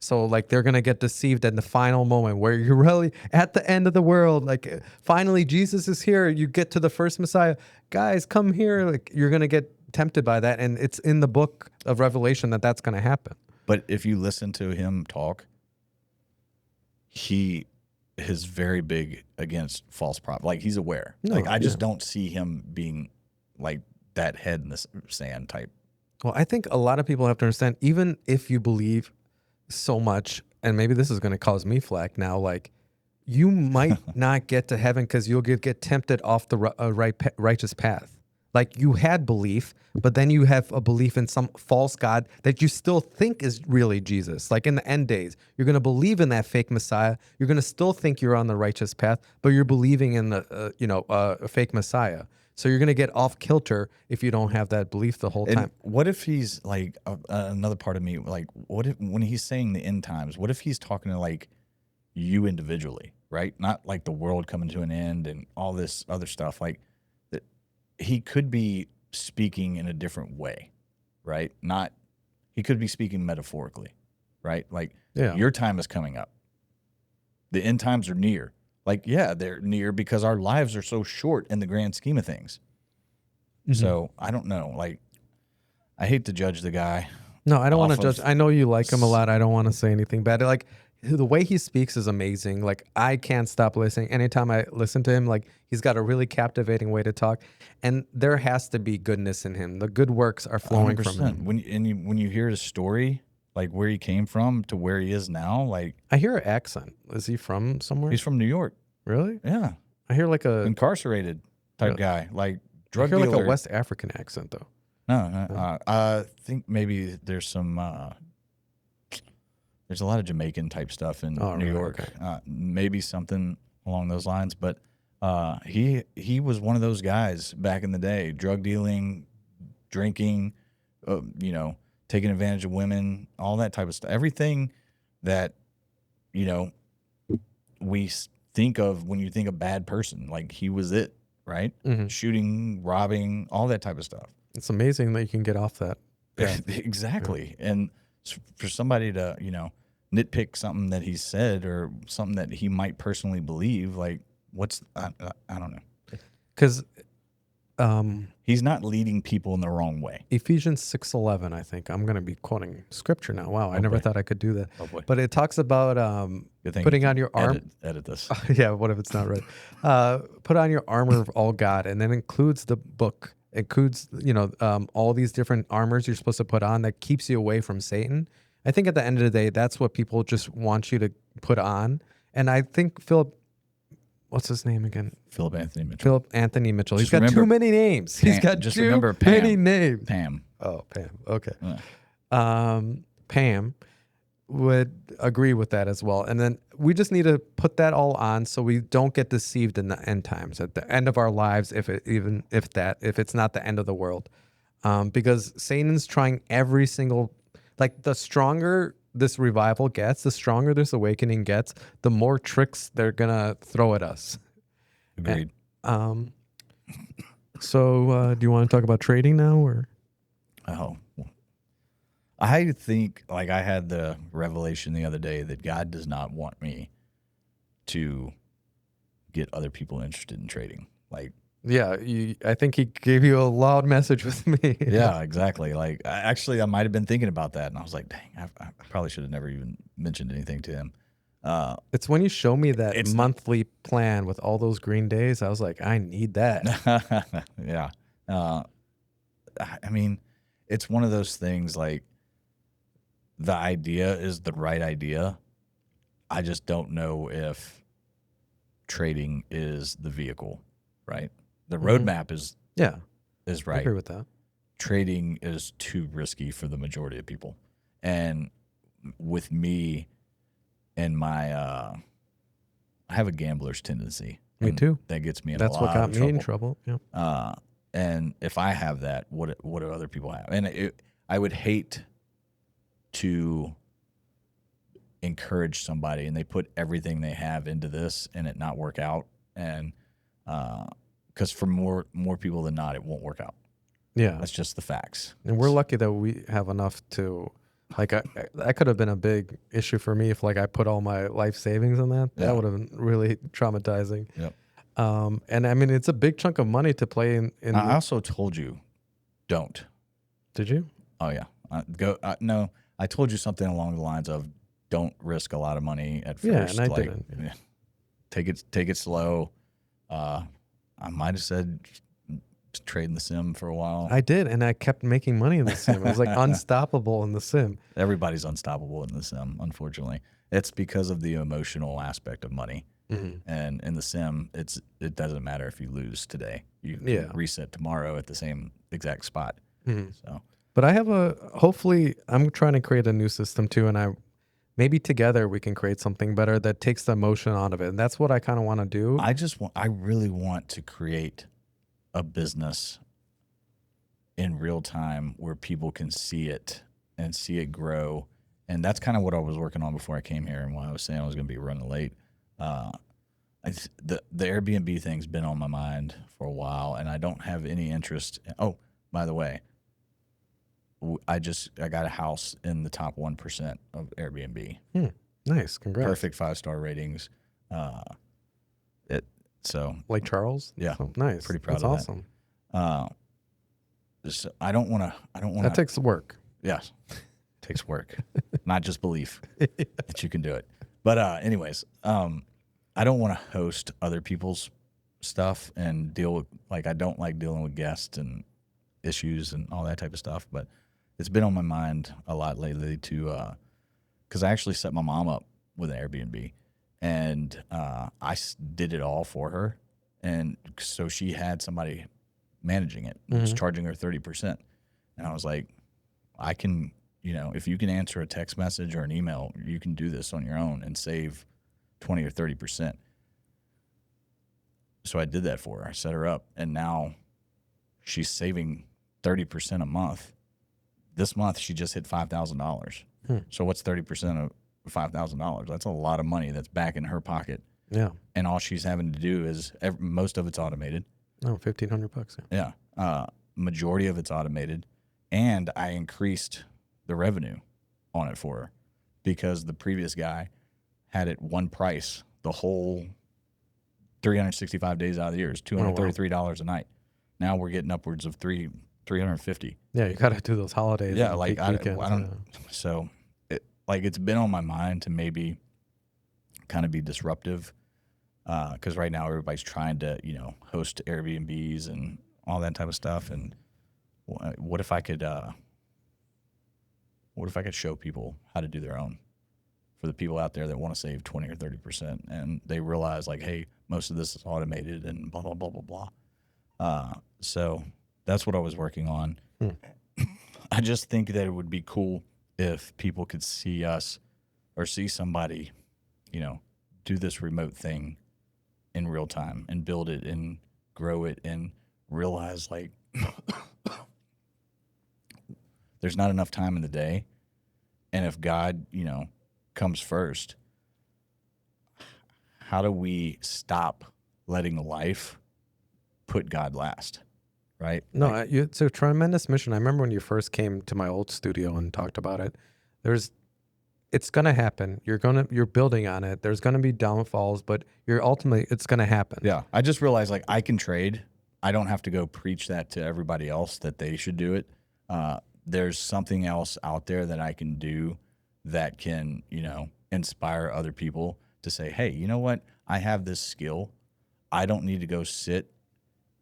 So like they're going to get deceived in the final moment where you're really at the end of the world. Like finally Jesus is here. You get to the first Messiah. Guys, come here. Like you're going to get tempted by that. And it's in the book of Revelation that that's going to happen. But if you listen to him talk, he is very big against false prophet. Like he's aware. No, like I just don't see him being like that head in the sand type. Well, I think a lot of people have to understand, even if you believe so much, and maybe this is going to cause me flack now, like you might not get to heaven because you'll get tempted off the righteous path. Like you had belief, but then you have a belief in some false god that you still think is really Jesus. Like in the end days, you're going to believe in that fake Messiah. You're going to still think you're on the righteous path, but you're believing in the a fake Messiah. So you're going to get off kilter if you don't have that belief the whole time. What if he's like another part of me? Like, what if when he's saying the end times? What if he's talking to like you individually, right? Not like the world coming to an end and all this other stuff. Like that, he could be speaking in a different way, right? Not he could be speaking metaphorically, right? Like your time is coming up. The end times are near. Like, yeah, they're near because our lives are so short in the grand scheme of things. Mm-hmm. So I don't know. Like, I hate to judge the guy. No, I don't want to judge. I know you like him a lot. I don't want to say anything bad. Like, the way he speaks is amazing. Like, I can't stop listening. Anytime I listen to him, like, he's got a really captivating way to talk. And there has to be goodness in him. The good works are flowing 100%. From him. When you hear his story, like where he came from to where he is now, like I hear an accent. Is he from somewhere? He's from New York. Really? Yeah. I hear like a incarcerated type guy, like drug dealer. Like a West African accent though. No, I think maybe there's some. There's a lot of Jamaican type stuff in New York. Okay. Maybe something along those lines, but he was one of those guys back in the day, drug dealing, drinking, taking advantage of women, all that type of stuff. Everything that, we think of when you think of bad person, like he was it, right? Mm-hmm. Shooting, robbing, all that type of stuff. It's amazing that you can get off that. Yeah. Exactly. Yeah. And for somebody to, nitpick something that he said or something that he might personally believe, like I don't know. Because he's not leading people in the wrong way. Ephesians 6:11, I think. I'm going to be quoting scripture now. Wow, I never thought I could do that. Oh boy. But it talks about putting on your armor. Edit this. Yeah, what if it's not right? Put on your armor of all God, and then includes the book. Includes, all these different armors you're supposed to put on that keeps you away from Satan. I think at the end of the day, that's what people just want you to put on. And I think Philip, what's his name again? Philip Anthony Mitchell. He's got too many names. He's got too many names. Pam. Oh, Pam. Okay. Pam would agree with that as well. And then we just need to put that all on so we don't get deceived in the end times, at the end of our lives, if it's not the end of the world. Because Satan's trying every single, like the stronger this revival gets, the stronger this awakening gets, the more tricks they're going to throw at us. Agreed. So do you want to talk about trading now or? Oh, I think like I had the revelation the other day that God does not want me to get other people interested in trading. Like, yeah, I think he gave you a loud message with me. Yeah, exactly. Like, I might have been thinking about that, and I was like, dang, I probably should have never even mentioned anything to him. It's when you show me that monthly plan with all those green days, I was like, I need that. Yeah. I mean, it's one of those things like the idea is the right idea. I just don't know if trading is the vehicle, right? The roadmap is right. I agree with that. Trading is too risky for the majority of people. And with me and my, I have a gambler's tendency. Me too. That gets me in That's a lot what got of me trouble. in trouble. Yeah. And if I have that, what do other people have? And I would hate to encourage somebody and they put everything they have into this and it not work out. And because for more people than not, it won't work out. Yeah. That's just the facts. And we're lucky that we have enough to, like, that could have been a big issue for me if, like, I put all my life savings in that. That would have been really traumatizing. Yep. And I mean, it's a big chunk of money to play in. I also told you, don't. Did you? Oh yeah. No, I told you something along the lines of, don't risk a lot of money at first. Yeah, and I like, didn't. Yeah. Take it slow. I might have said trade in the sim for a while. I did, and I kept making money in the sim. It was like unstoppable in the sim. Everybody's unstoppable in the sim, unfortunately. It's because of the emotional aspect of money. And in the sim, it doesn't matter if you lose today. You can reset tomorrow at the same exact spot. So, but I have hopefully I'm trying to create a new system too, and maybe together we can create something better that takes the emotion out of it. And that's what I kind of want to do. I really want to create a business in real time where people can see it and see it grow. And that's kind of what I was working on before I came here, and why I was saying I was going to be running late. The Airbnb thing's been on my mind for a while, and I don't have any interest. Oh, by the way, I got a house in the top 1% of Airbnb. Nice, congrats. Perfect 5-star ratings. So like Charles. Yeah, so, nice. Pretty proud That's of awesome. that. So I don't want to. That takes work. Yes, takes work, not just belief that you can do it. But anyways, I don't want to host other people's stuff and deal with, like, I don't like dealing with guests and issues and all that type of stuff. But it's been on my mind a lot lately to, because I actually set my mom up with an Airbnb, and I did it all for her, and so she had somebody managing it, and was charging her 30%, and I was like, I can, if you can answer a text message or an email, you can do this on your own and save 20 or 30%. So I did that for her. I set her up, and now she's saving 30% a month. This month she just hit $5,000. So what's 30% of $5,000? That's a lot of money that's back in her pocket. Yeah. And all she's having to do is most of it's automated. Oh, $1,500. Yeah. Majority of it's automated, and I increased the revenue on it for her because the previous guy had it one price the whole 365 days out of the year. It's $233 a night. Now we're getting upwards of $350. Yeah, you got to do those holidays. Yeah, and like peak weekends, I don't. So, it's been on my mind to maybe kind of be disruptive, because right now everybody's trying to host Airbnbs and all that type of stuff. And what if I could show people how to do their own? For the people out there that want to save 20 or 30%, and they realize, like, hey, most of this is automated and blah, blah, blah, blah, blah. So that's what I was working on. I just think that it would be cool if people could see us or see somebody, do this remote thing in real time and build it and grow it and realize, like, there's not enough time in the day. And if God, comes first, how do we stop letting life put God last? Right? No, it's a tremendous mission. I remember when you first came to my old studio and talked about it. It's gonna happen. You're building on it. There's gonna be downfalls, but it's gonna happen. Yeah. I just realized, like, I can trade. I don't have to go preach that to everybody else that they should do it. There's something else out there that I can do that can, inspire other people to say, hey, you know what? I have this skill. I don't need to go sit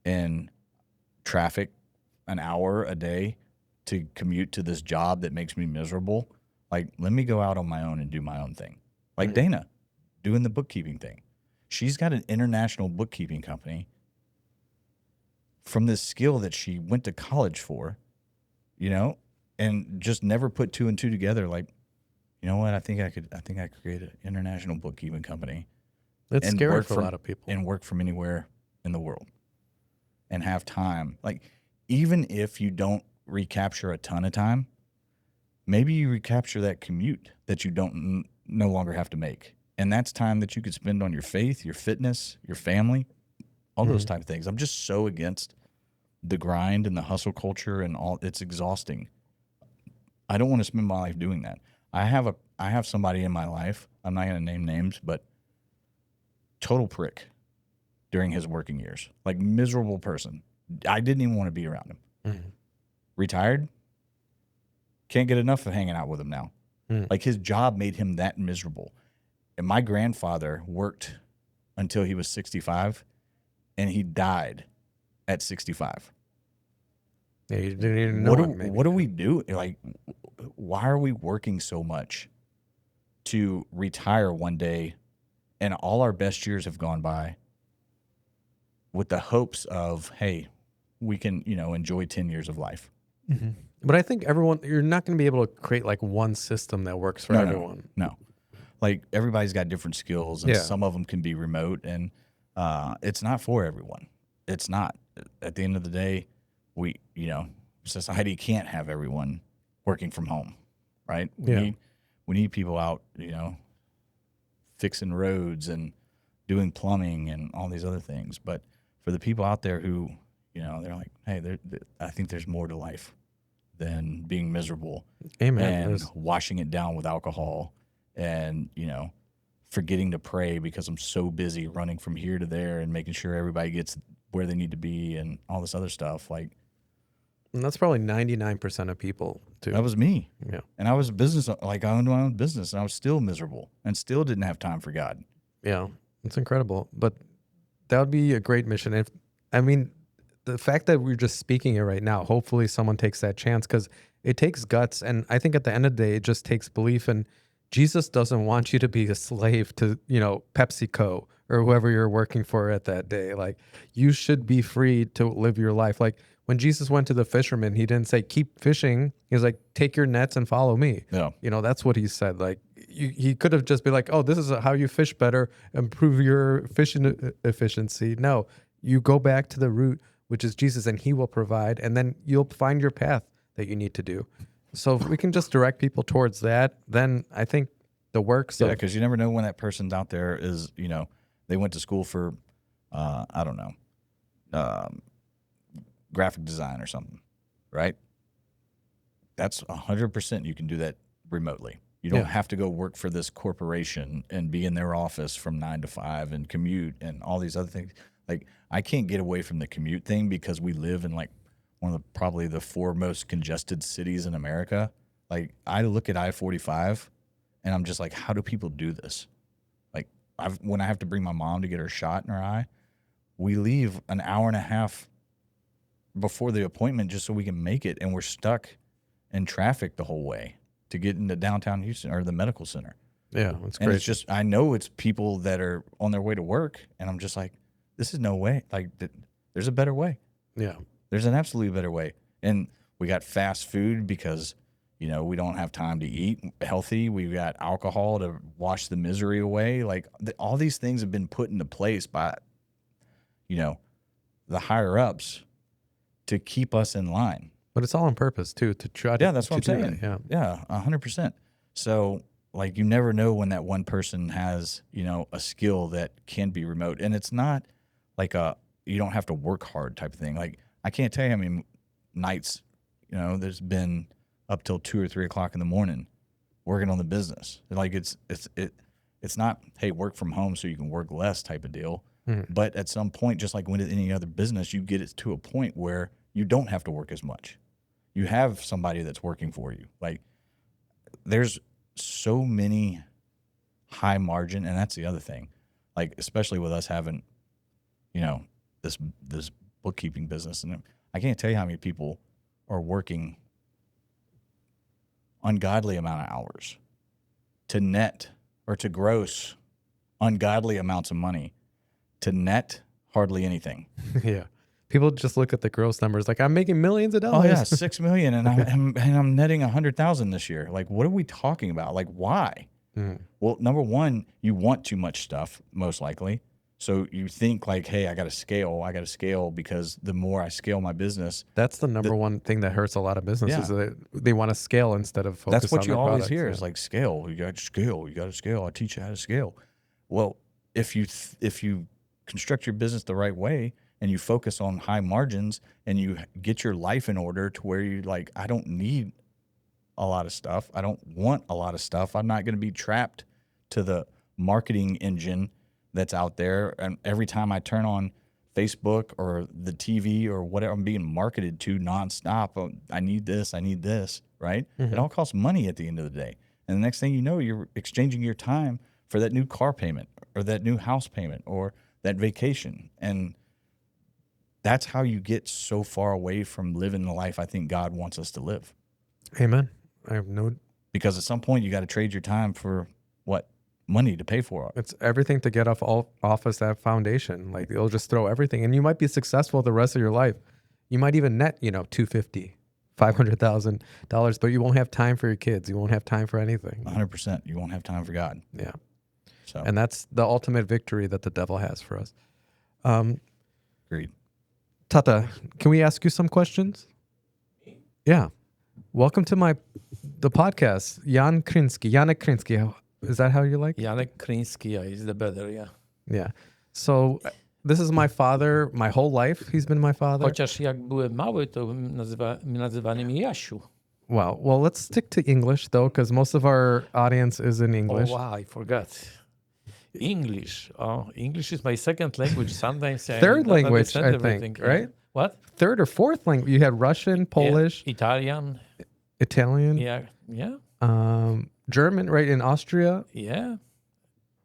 in traffic an hour a day to commute to this job that makes me miserable. Like, let me go out on my own and do my own thing. Like Dana doing the bookkeeping thing. She's got an international bookkeeping company from this skill that she went to college for, and just never put two and two together. Like, you know what? I think I could create an international bookkeeping company. It's scary for a lot of people. And work from anywhere in the world and have time. Like, even if you don't recapture a ton of time, maybe you recapture that commute that you don't no longer have to make. And that's time that you could spend on your faith, your fitness, your family, all those type of things. I'm just so against the grind and the hustle culture and all, it's exhausting. I don't want to spend my life doing that. I have somebody in my life, I'm not going to name names, but total prick during his working years. Like, miserable person. I didn't even want to be around him. Mm. Retired. Can't get enough of hanging out with him now. Like, his job made him that miserable. And my grandfather worked until he was 65, and he died at 65. Yeah, you didn't even know What do we do? Like, why are we working so much to retire one day, and all our best years have gone by with the hopes of, hey, we can, enjoy 10 years of life. Mm-hmm. But I think you're not going to be able to create like one system that works for everyone. No. Like, everybody's got different skills, and some of them can be remote, and it's not for everyone. It's not. At the end of the day, society can't have everyone working from home, right? We need people out, fixing roads and doing plumbing and all these other things. But for the people out there who, they're like, hey, I think there's more to life than being miserable. Amen. And washing it down with alcohol and, forgetting to pray because I'm so busy running from here to there and making sure everybody gets where they need to be and all this other stuff. Like, and that's probably 99% of people too. That was me. Yeah. And I was I owned my own business, and I was still miserable and still didn't have time for God. Yeah. It's incredible. But that would be a great mission. The fact that we're just speaking it right now, hopefully someone takes that chance, because it takes guts. And I think at the end of the day, it just takes belief. And Jesus doesn't want you to be a slave to, PepsiCo or whoever you're working for at that day. Like, you should be free to live your life. Like, when Jesus went to the fishermen, he didn't say, keep fishing. He was like, take your nets and follow me. Yeah. That's what he said. Like, he could have just been like, oh, this is how you fish better, improve your fishing efficiency. No, you go back to the root, which is Jesus, and he will provide, and then you'll find your path that you need to do. So if we can just direct people towards that, then I think the works. Yeah, because you never know when that person's out there is, they went to school for, I don't know, graphic design or something, right? That's 100% you can do that remotely. You don't have to go work for this corporation and be in their office from 9 to 5 and commute and all these other things. Like, I can't get away from the commute thing because we live in like one of probably the 4 most congested cities in America. Like, I look at I-45 and I'm just like, how do people do this? Like, when I have to bring my mom to get her shot in her eye, we leave an hour and a half before the appointment just so we can make it, and we're stuck in traffic the whole way to get into downtown Houston or the medical center. Yeah, that's great. And it's just, I know it's people that are on their way to work, and I'm just like, this is no way. Like, there's a better way. Yeah. There's an absolutely better way. And we got fast food because, we don't have time to eat healthy. We've got alcohol to wash the misery away. Like, all these things have been put into place by, the higher ups to keep us in line. But it's all on purpose too, to try to. Yeah, that's what I'm saying. That. Yeah, 100%. So, like, you never know when that one person has, a skill that can be remote. And it's not like you don't have to work hard type of thing. Like, I can't tell you how many nights, there's been up till 2 or 3 o'clock in the morning working on the business. Like, it's not, hey, work from home so you can work less type of deal. Mm-hmm. But at some point, just like with any other business, you get it to a point where you don't have to work as much. You have somebody that's working for you. Like, there's so many high margin, and that's the other thing. Like, especially with us having, this bookkeeping business, and I can't tell you how many people are working ungodly amount of hours to net or to gross ungodly amounts of money to net hardly anything. Yeah. People just look at the gross numbers like, I'm making millions of dollars. Oh yeah, $6 million, and I'm netting 100,000 this year. Like, what are we talking about? Like, why? Mm. Well, number one, you want too much stuff, most likely. So you think like, hey, I got to scale because the more I scale my business. That's the number one thing that hurts a lot of businesses. Yeah. They want to scale instead of focus on That's what you always products. hear is like, scale. You got to scale. You got to scale. I teach you how to scale. Well, if you construct your business the right way, and you focus on high margins and you get your life in order to where you like, I don't need a lot of stuff. I don't want a lot of stuff. I'm not going to be trapped to the marketing engine that's out there. And every time I turn on Facebook or the TV or whatever, I'm being marketed to nonstop. Oh, I need this, right? It all costs money at the end of the day. And the next thing you know, you're exchanging your time for that new car payment or that new house payment or that vacation. And that's how you get so far away from living the life I think God wants us to live. Amen. I have no... Because at some point you got to trade your time for what? Money to pay for it. It's everything to get off of that foundation. Like they'll just throw everything, and you might be successful the rest of your life. You might even net, $250,000, $500,000, but you won't have time for your kids. You won't have time for anything. 100%. You won't have time for God. Yeah. So, and that's the ultimate victory that the devil has for us. Agreed. Tata, can we ask you some questions? Yeah. Welcome to the podcast, Jan Krinsky. Is that how you like? Jan Krinsky, is the better, yeah. Yeah. So this is my father. My whole life, he's been my father. Chociaż jak byłem mały, to nazywany mnie Jasiu. Wow. Well, let's stick to English, though, because most of our audience is in English. Oh, wow, I forgot. English. Oh, English is my second language. Sometimes Third language, I think, right? What? Third or fourth language. You had Russian, Polish, Italian. Italian. Yeah. German, right, in Austria? Yeah,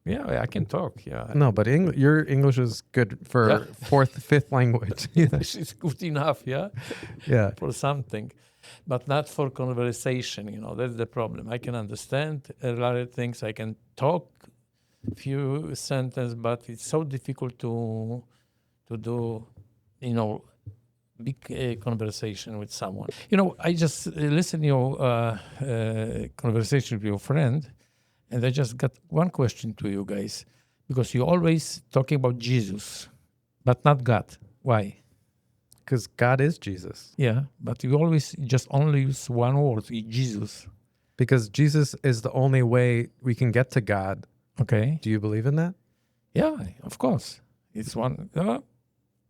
I can talk, yeah. No, but your English is good for fourth, fifth language. English is good enough, yeah? Yeah. For something, but not for conversation, that's the problem. I can understand a lot of things. I can talk few sentences, but it's so difficult to do, big conversation with someone. I just listened to your conversation with your friend, and I just got one question to you guys, because you're always talking about Jesus, but not God. Why? Because God is Jesus. Yeah, but you always just only use one word, Jesus. Because Jesus is the only way we can get to God. Okay. Do you believe in that? Yeah, of course. It's one...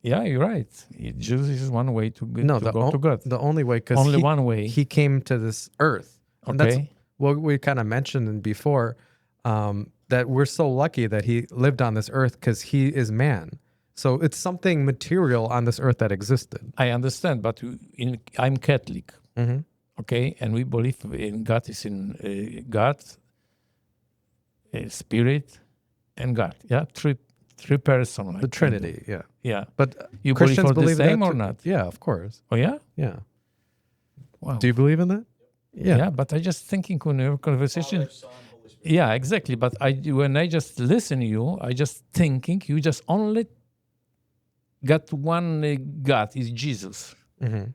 yeah, you're right. Jesus is one way to go to God. The only way, because only one way. He came to this earth. And okay. That's what we kind of mentioned before, that we're so lucky that he lived on this earth because he is man. So it's something material on this earth that existed. I understand, but I'm Catholic. Mm-hmm. Okay, and we believe in God is in God, Spirit, and God. Yeah, three persons. The Trinity, yeah. Yeah. But you Christians believe the same that or not? Yeah, of course. Oh, yeah? Yeah. Wow. Do you believe in that? Yeah, but I just thinking on your conversation. Father, Son, Holy Spirit. Yeah, exactly. But when I just listen to you, I just thinking you just only got one God, is Jesus. Mm-hmm.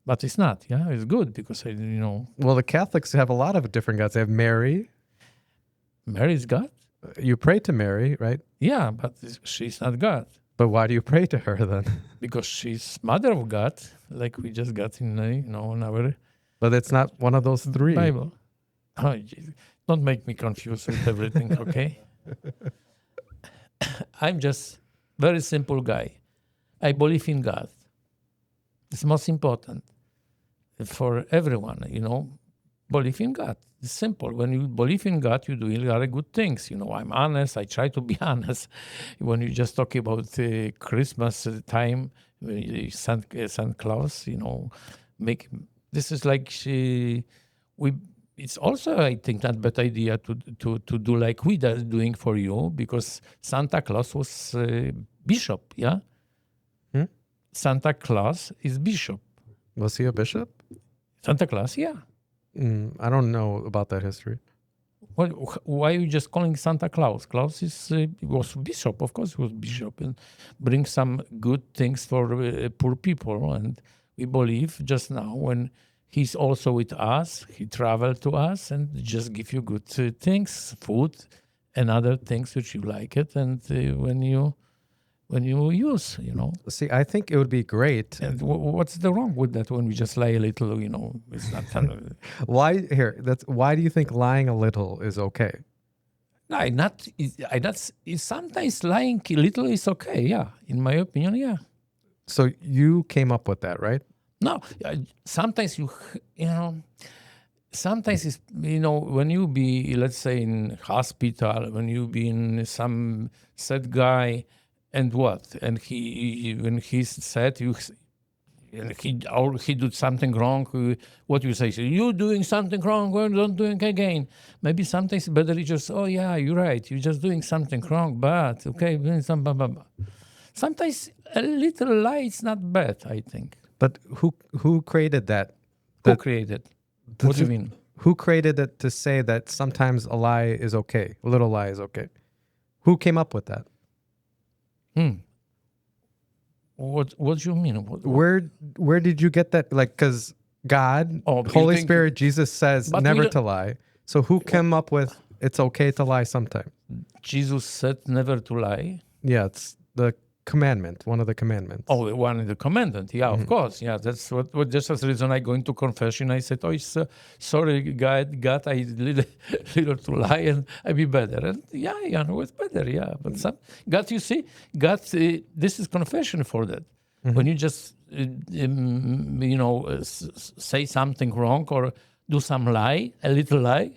But it's not, yeah? It's good because, Well, the Catholics have a lot of different gods. They have Mary. Mary is God? You pray to Mary, right? Yeah, but she's not God. But why do you pray to her then? Because she's mother of God, like we just got in, in our But it's not one of those three. Bible. Oh, geez. Don't make me confused with everything, okay? I'm just very simple guy. I believe in God. It's most important for everyone, believe in God. It's simple. When you believe in God, you do a lot of good things. I'm honest. I try to be honest. When you just talk about Christmas time, Santa Claus, this is like it's also, I think, not bad idea to do like we are doing for you, because Santa Claus was bishop, yeah? Santa Claus is bishop. Was he a bishop? Santa Claus, yeah. I don't know about that history. Why are you just calling Santa Claus? Claus was bishop, of course he was bishop, and bring some good things for poor people. And we believe just now when he's also with us, he traveled to us and just give you good things, food and other things which you like it. And when you use, See, I think it would be great. And what's the wrong with that when we just lie a little, it's not... Why do you think lying a little is okay? No, sometimes lying a little is okay. Yeah, in my opinion, yeah. So you came up with that, right? No, sometimes sometimes it's, when you be, let's say, in hospital, when you be in some sad guy, and what, and when he's sad, and he did something wrong. What you say? So you doing something wrong? Well, don't do it again. Maybe sometimes better you just, oh yeah, you're right. You're just doing something wrong, but okay, some blah, blah, blah. Sometimes a little lie is not bad, I think. But who created that? Who created? What do you mean? Who created it to say that sometimes a lie is okay, a little lie is okay? Who came up with that? What do you mean? Where did you get that? Like, because God, you Holy think- Spirit, Jesus says But we never don't- to lie. So who came up with it's okay to lie sometimes? Jesus said never to lie. Yeah, it's the commandment, one of the commandments. Oh, the one in the commandment. Yeah, of course. Yeah, that's what. Just as the reason I go into confession, I said, "Oh, sorry, God, I little to lie, and I be better." And yeah, it's better. Yeah, but God, you see, God, this is confession for that. When you just, say something wrong or do some lie, a little lie,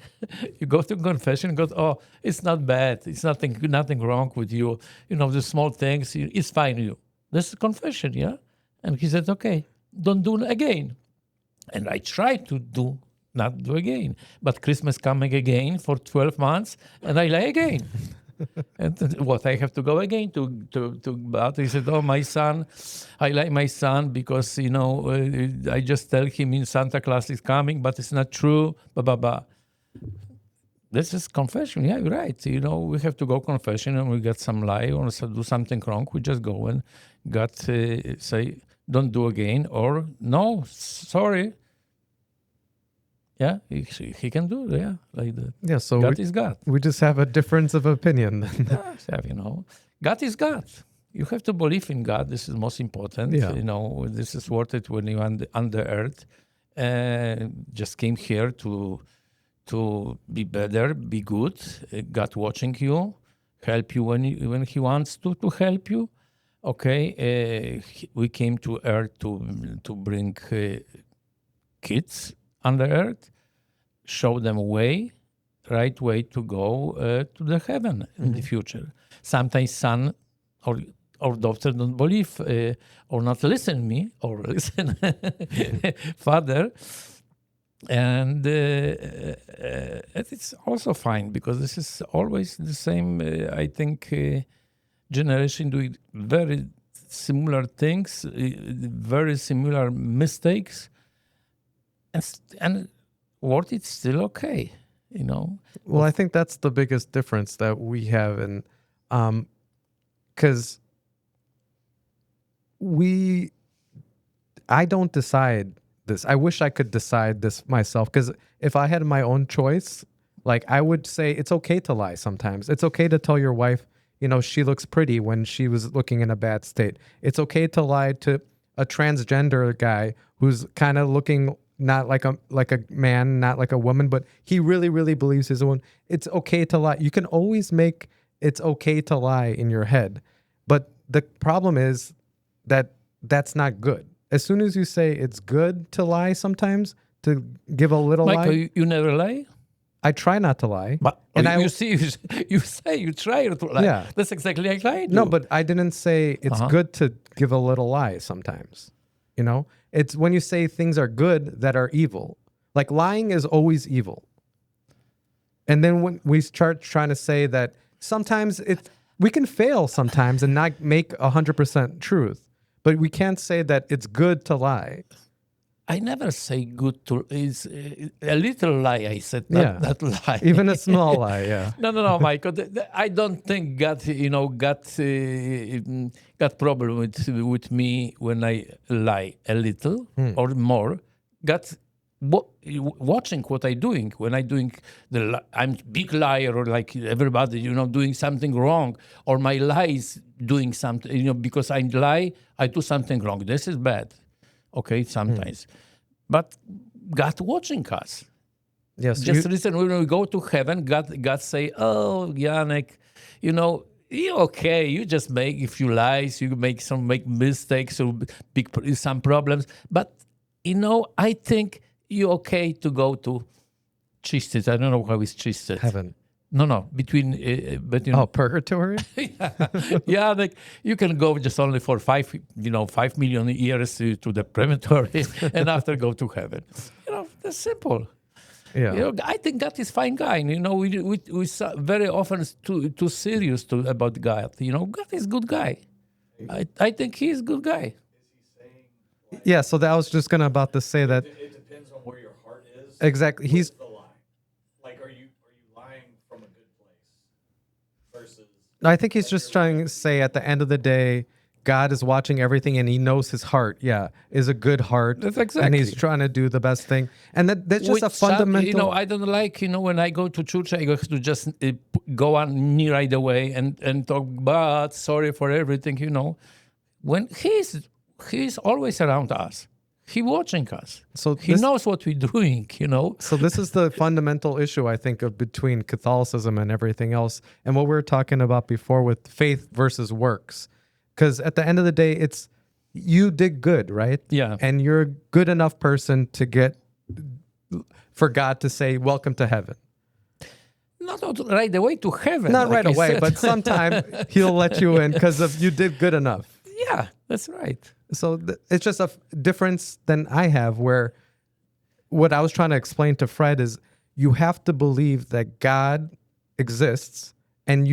you go to confession, go, oh, it's not bad. It's nothing wrong with you. The small things, it's fine. This is confession, yeah? And he said, okay, don't do it again. And I tried to not do again. But Christmas coming again for 12 months, and I lie again. And what, I have to go again to but he said, oh, my son, I like my son because, I just tell him Santa Claus is coming, but it's not true, blah, blah, blah. This is confession. Yeah, you're right. We have to go confession and we get some lie or do something wrong. We just go and God say, don't do again, or no, sorry. Yeah, he can do it, yeah, like that. Yeah, so God is God. we just have a difference of opinion. God is God. You have to believe in God. This is most important. Yeah. This is worth it when you're on the earth. Just came here to be better, be good. God watching you, help you when He wants to help you. Okay, we came to earth to bring kids on the earth, show them right way to go to the heaven in the future. Sometimes son or daughter don't believe or not listen me or listen father. And it's also fine because this is always the same, I think, generation doing very similar things, very similar mistakes. And world is still okay, Well, I think that's the biggest difference that we have, and because I don't decide this. I wish I could decide this myself, because if I had my own choice, like I would say it's okay to lie sometimes. It's okay to tell your wife, she looks pretty when she was looking in a bad state. It's okay to lie to a transgender guy who's kind of looking not like a man, not like a woman, but he really, really believes he's a woman. It's okay to lie. You can always make it's okay to lie in your head. But the problem is that that's not good. As soon as you say it's good to lie sometimes, to give a little Michael, lie. you never lie? I try not to lie. But you say you try to lie. Yeah. That's exactly like I do. No, but I didn't say it's good to give a little lie sometimes. It's when you say things are good that are evil. Like lying is always evil. And then when we start trying to say that sometimes we can fail sometimes and not make 100% truth, but we can't say that it's good to lie. I never say good to is a little lie. I said not lie. Even a small lie, yeah. No, Michael. I don't think God, got problem with me when I lie a little or more. God watching what I doing when I doing I'm big liar or like everybody, doing something wrong, or my lies doing something, because I lie, I do something wrong. This is bad. Okay, sometimes. But God watching us. Yes. Just listen, when we go to heaven, God say, oh, Yannick, you're okay. You just make, if you lie, you make mistakes or some problems. But, I think you're okay to go to Chistis. I don't know how it's Chistis. Heaven. No, between purgatory? yeah, like you can go just only for 5 million years to the purgatory and after go to heaven. That's simple. Yeah. I think God is fine guy. We very often too serious about God. God is good guy. I think he is good guy. Yeah, so I was just about to say that. It depends on where your heart is. Exactly. He's the lie. Like, are you lying from a good place versus? I think he's just trying to say at the end of the day, God is watching everything and he knows his heart. Yeah, is a good heart. That's exactly. And he's trying to do the best thing. And that's just a fundamental. I don't like, when I go to church, I go to just go on me right away and talk, but sorry for everything, When he's always around us. He's watching us. So he knows what we're doing, So this is the fundamental issue, I think, of between Catholicism and everything else. And what we were talking about before with faith versus works. Because at the end of the day, it's you did good, right? Yeah. And you're a good enough person for God to say, welcome to heaven. Not right away to heaven. Not like right away, said. but sometime he'll let you in because you did good enough. Yeah, that's right. So it's just a difference than I have where what I was trying to explain to Fred is you have to believe that God exists and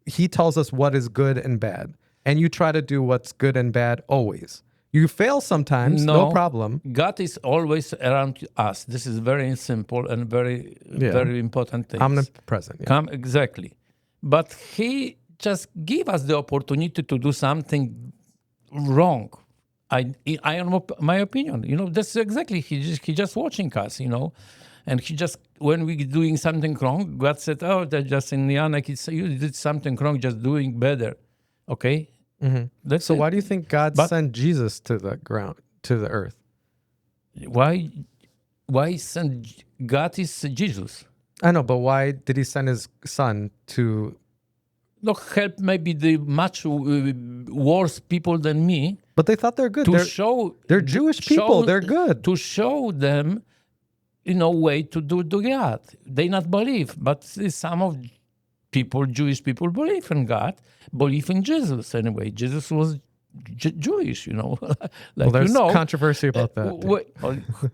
he tells us what is good and bad. And you try to do what's good and bad always. You fail sometimes, no problem. God is always around us. This is very simple and very, very important thing. Omnipresent. Yeah. Exactly. But he just give us the opportunity to do something wrong. I am my opinion. That's exactly, he just watching us, And he just, when we doing something wrong, God said, oh, that's just in Yannick, you did something wrong, just doing better. Okay? Mm-hmm. So why do you think God sent Jesus to the earth? Why send God is Jesus? I know, but why did he send his son to help maybe the much worse people than me? But they thought they're good. They're Jewish people. They're good. To show them, way to do God. They not believe, but some of people, Jewish people, believe in God, believe in Jesus anyway. Jesus was Jewish, Well, there's controversy about that.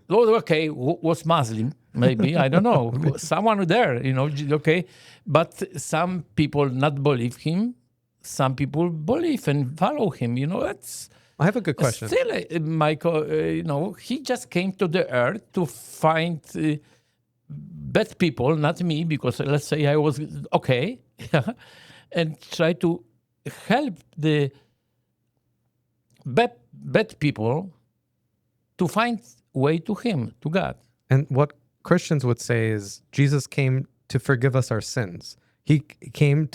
Okay, was Muslim, maybe, I don't know. Someone there, okay. But some people not believe him. Some people believe and follow him. I have a good question. Still, Michael, he just came to the earth to find bad people, not me, because let's say I was okay, and try to help the bad people to find way to him, to God. And what Christians would say is Jesus came to forgive us our sins. He came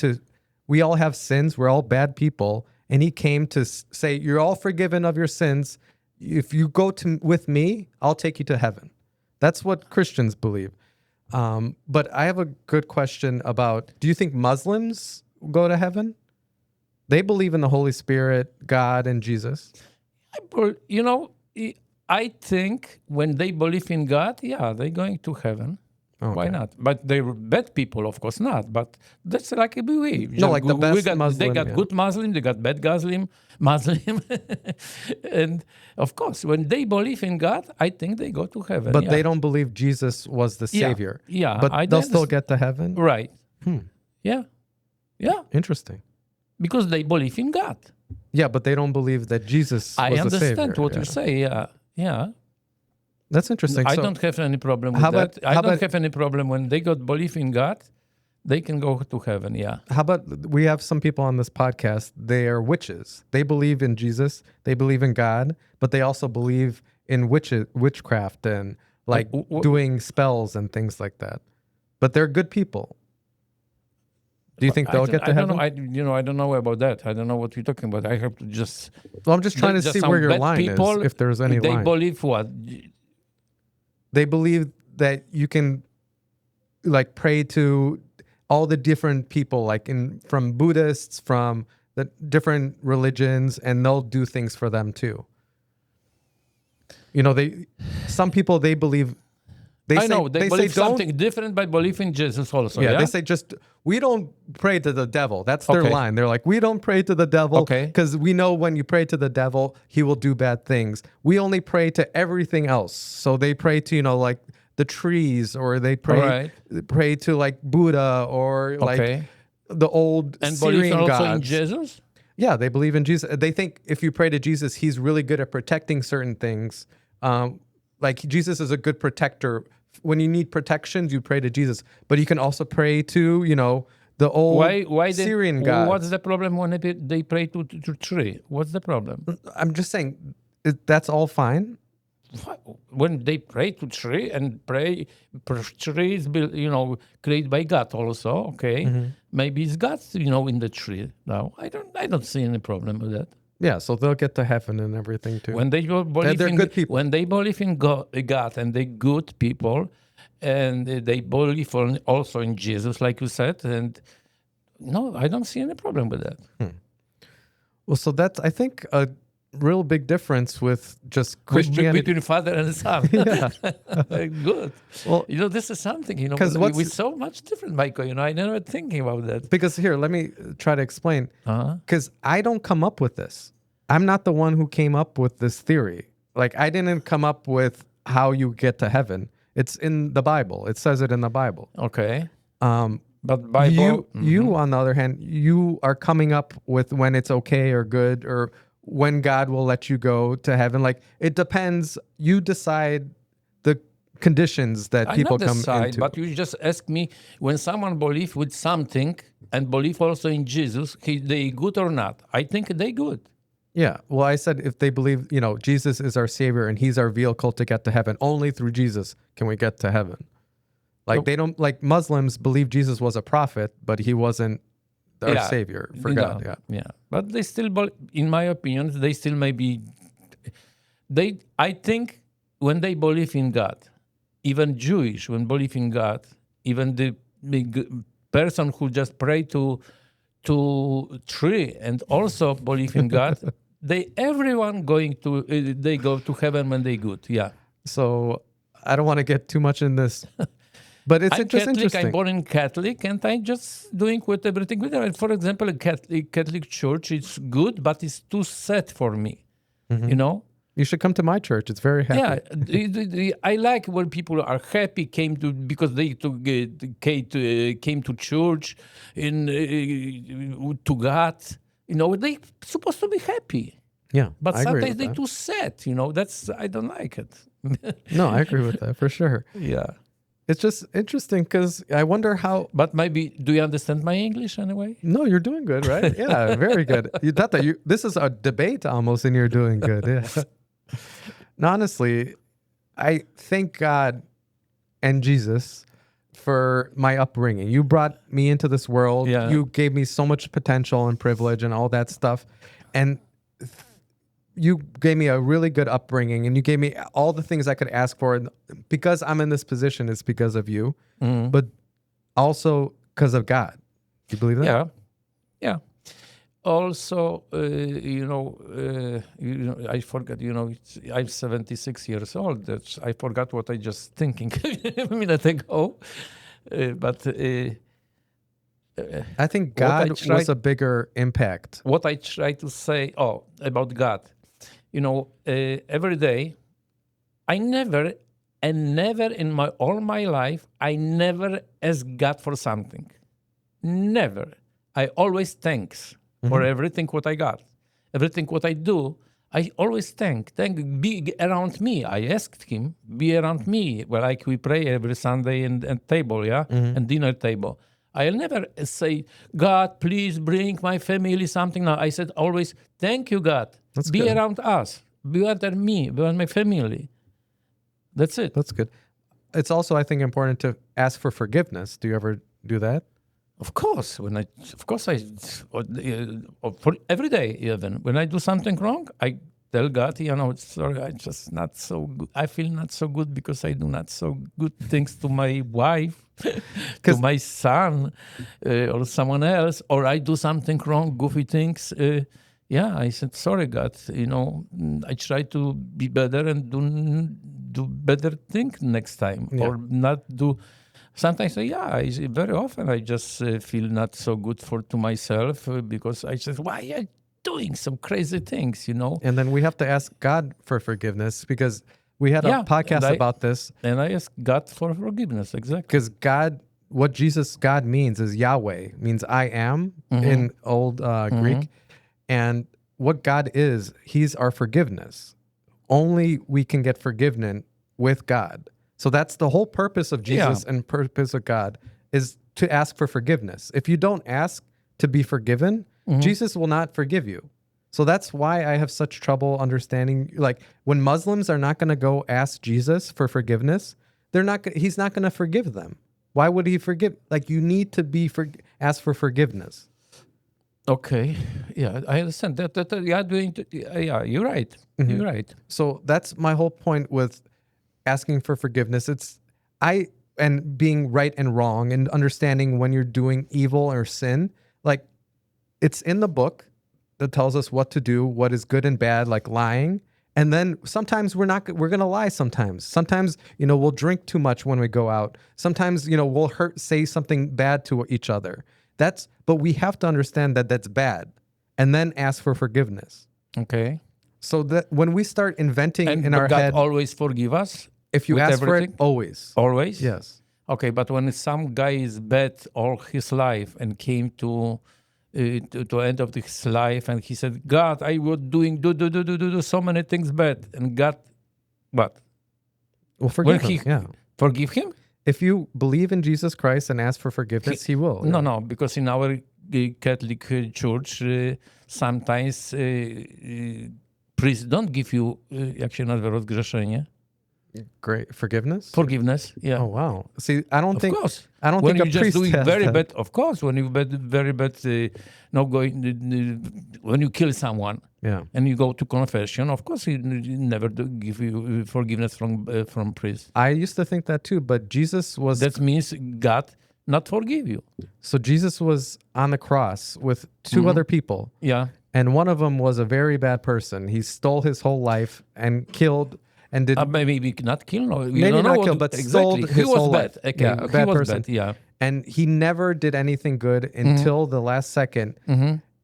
we all have sins, we're all bad people, and he came to say, you're all forgiven of your sins. If you go with me, I'll take you to heaven. That's what Christians believe. But I have a good question about, do you think Muslims go to heaven? They believe in the Holy Spirit, God, and Jesus. I think when they believe in God, they're going to heaven. Okay. Why not? But they're bad people, of course not. But that's like we. No, like the best Muslim. They got good Muslim, they got bad Muslim. And of course, when they believe in God, I think they go to heaven. But they don't believe Jesus was the Savior. Yeah. But they'll still get to heaven? Right. Yeah. Interesting. Because they believe in God. Yeah, but they don't believe that Jesus was the Savior. I understand what you say, yeah. That's interesting. I don't have any problem with that. I don't have any problem when they got belief in God, they can go to heaven, yeah. How about we have some people on this podcast, they are witches. They believe in Jesus, they believe in God, but they also believe in witchcraft and doing spells and things like that. But they're good people. Do you think they'll get to heaven? I don't know about that. I don't know what you're talking about. I have to just... Well, I'm just trying to see where your line is, if there's any line. They believe what? They believe that you can like pray to all the different people, like from Buddhists, from the different religions, and they'll do things for them too. You know, some people they believe. I know they believe something different, but believe in Jesus also. Yeah, they say we don't pray to the devil. That's their line. They're like, we don't pray to the devil because we know when you pray to the devil, he will do bad things. We only pray to everything else. So they pray to like the trees, or they pray to like Buddha, or like the old Syrian gods. Also in Jesus. Yeah, they believe in Jesus. They think if you pray to Jesus, he's really good at protecting certain things. Like Jesus is a good protector. When you need protections, you pray to Jesus. But you can also pray to, the old Syrian gods. What's the problem when they pray to tree? What's the problem? I'm just saying, that's all fine. When they pray to tree and tree is created by God also, maybe it's God, in the tree. No, I don't see any problem with that. Yeah, so they'll get to heaven and everything too. When they believe they're good people. When they believe in God and they're good people, and they believe also in Jesus, like you said, and no, I don't see any problem with that. Well, so that's, I think, a real big difference with just Christianity. Between father and son. Yeah. Good. Well, this is something, because we're so much different, Michael. I never thinking about that. Because here, let me try to explain. Because I don't come up with this. I'm not the one who came up with this theory. Like, I didn't come up with how you get to heaven. It's in the Bible. It says it in the Bible. Okay. But Bible... You, on the other hand, you are coming up with when it's okay or good, or when God will let you go to heaven. Like, it depends. You decide the conditions that people come into. But you just ask me, when someone believes with something and believe also in Jesus, they good or not? I think they good. Yeah. Well, I said if they believe, Jesus is our savior and he's our vehicle to get to heaven, only through Jesus can we get to heaven. Like, they don't, like Muslims believe Jesus was a prophet, but he wasn't our savior for God. Yeah. But they still, in my opinion, they still maybe, I think when they believe in God, even Jewish, when believe in God, even the person who just pray to tree and also believe in God, everyone they go to heaven when they good. Yeah. So I don't want to get too much in this, but it's just Catholic, interesting. I'm born in Catholic, and I'm just doing with everything with it. For example, a Catholic church, it's good, but it's too sad for me. You should come to my church. It's very happy. Yeah, I like when people are happy, because they came to church, to God. They supposed to be happy. Yeah, but I agree sometimes with they're that. too sad. I don't like it. No, I agree with that for sure. Yeah. It's just interesting because I wonder how. But maybe, do you understand my English anyway? No, you're doing good, right? Yeah, very good. This is a debate almost, and you're doing good. Yeah. No, honestly, I thank God and Jesus for my upbringing. You brought me into this world. Yeah. You gave me so much potential and privilege and all that stuff. And you gave me a really good upbringing, and you gave me all the things I could ask for. And because I'm in this position, it's because of you, but also because of God. Do you believe that? Yeah. Yeah. Also, I forgot, I'm 76 years old. I forgot what I just thinking a minute ago. I think God was a bigger impact. What I try to say about God, every day, I never in all my life, I never ask God for something. Never. I always thanks for everything what I got. Everything what I do, I always thank. Be around me. I asked him, be around me. Well, like we pray every Sunday and table, and dinner table. I'll never say, God, please bring my family something. No, I said always, thank you, God. That's be good. around us. Be under me. Be around my family. That's it. That's good. It's also, I think, important to ask for forgiveness. Do you ever do that? Of course, for every day even when I do something wrong, I tell God, sorry, I just not so good. I feel not so good because I do not so good things to my wife, to my son, or someone else, or I do something wrong, goofy things. I said, sorry, God, I try to be better and do better thing next time, or not do. Sometimes, very often I just feel not so good to myself because I just, why are you doing some crazy things, And then we have to ask God for forgiveness because we had a podcast about this. And I ask God for forgiveness, exactly. Because what God means is Yahweh, means I am in old Greek. And what God is, he's our forgiveness. Only we can get forgiven with God. So that's the whole purpose of Jesus and purpose of God is to ask for forgiveness. If you don't ask to be forgiven, Jesus will not forgive you. So that's why I have such trouble understanding, like when Muslims are not going to go ask Jesus for forgiveness, he's not going to forgive them. Why would he forgive? Like you need to ask for forgiveness. Okay. Yeah, I understand that. You're right. You're right. So that's my whole point with asking for forgiveness. And being right and wrong and understanding when you're doing evil or sin. Like it's in the book that tells us what to do, what is good and bad, like lying. And then sometimes we're going to lie sometimes. Sometimes, we'll drink too much when we go out. Sometimes, we'll say something bad to each other. But we have to understand that that's bad and then ask for forgiveness. Okay. So that when we start inventing in our God head, always forgive us. If you ask everything? for it, always. Always? Yes. Okay, but when some guy is bad all his life and came to end of his life and he said, God, I was doing do so many things bad. And God, what? Well, forgive him. Forgive him? If you believe in Jesus Christ and ask for forgiveness, he will. No, because in our Catholic Church, sometimes priests don't give you, jak się nazywa, rozgrzeszenie? Great forgiveness. Yeah. Oh wow. See, I don't think. Of course. I don't when think you a just priest doing has very that. bad. Of course, when you very bad, when you kill someone. Yeah. And you go to confession. Of course, he never give you forgiveness from priest. I used to think that too, but Jesus was. That means God not forgive you. So Jesus was on the cross with two other people. Yeah. And one of them was a very bad person. He stole his whole life and killed. And did maybe not kill, no. Maybe not kill, but stole his whole life. Okay. Yeah, a bad person. Bad, yeah. And he never did anything good until the last second.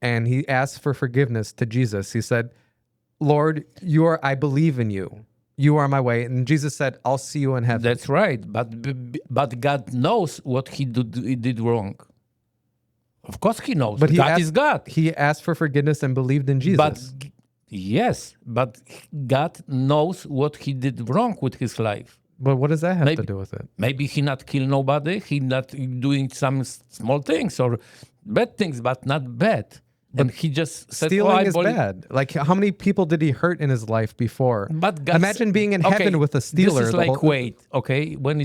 And he asked for forgiveness to Jesus. He said, Lord, I believe in you. You are my way. And Jesus said, I'll see you in heaven. That's right. But God knows what he did wrong. Of course he knows. But God is God. He asked for forgiveness and believed in Jesus. But God knows what he did wrong with his life. But what does that have to do with it? Maybe he not kill nobody. He not doing some small things or bad things, but not bad. And he just said, stealing is bad. Like how many people did he hurt in his life before? But God, imagine being in heaven with a stealer. This is like weight. Okay, when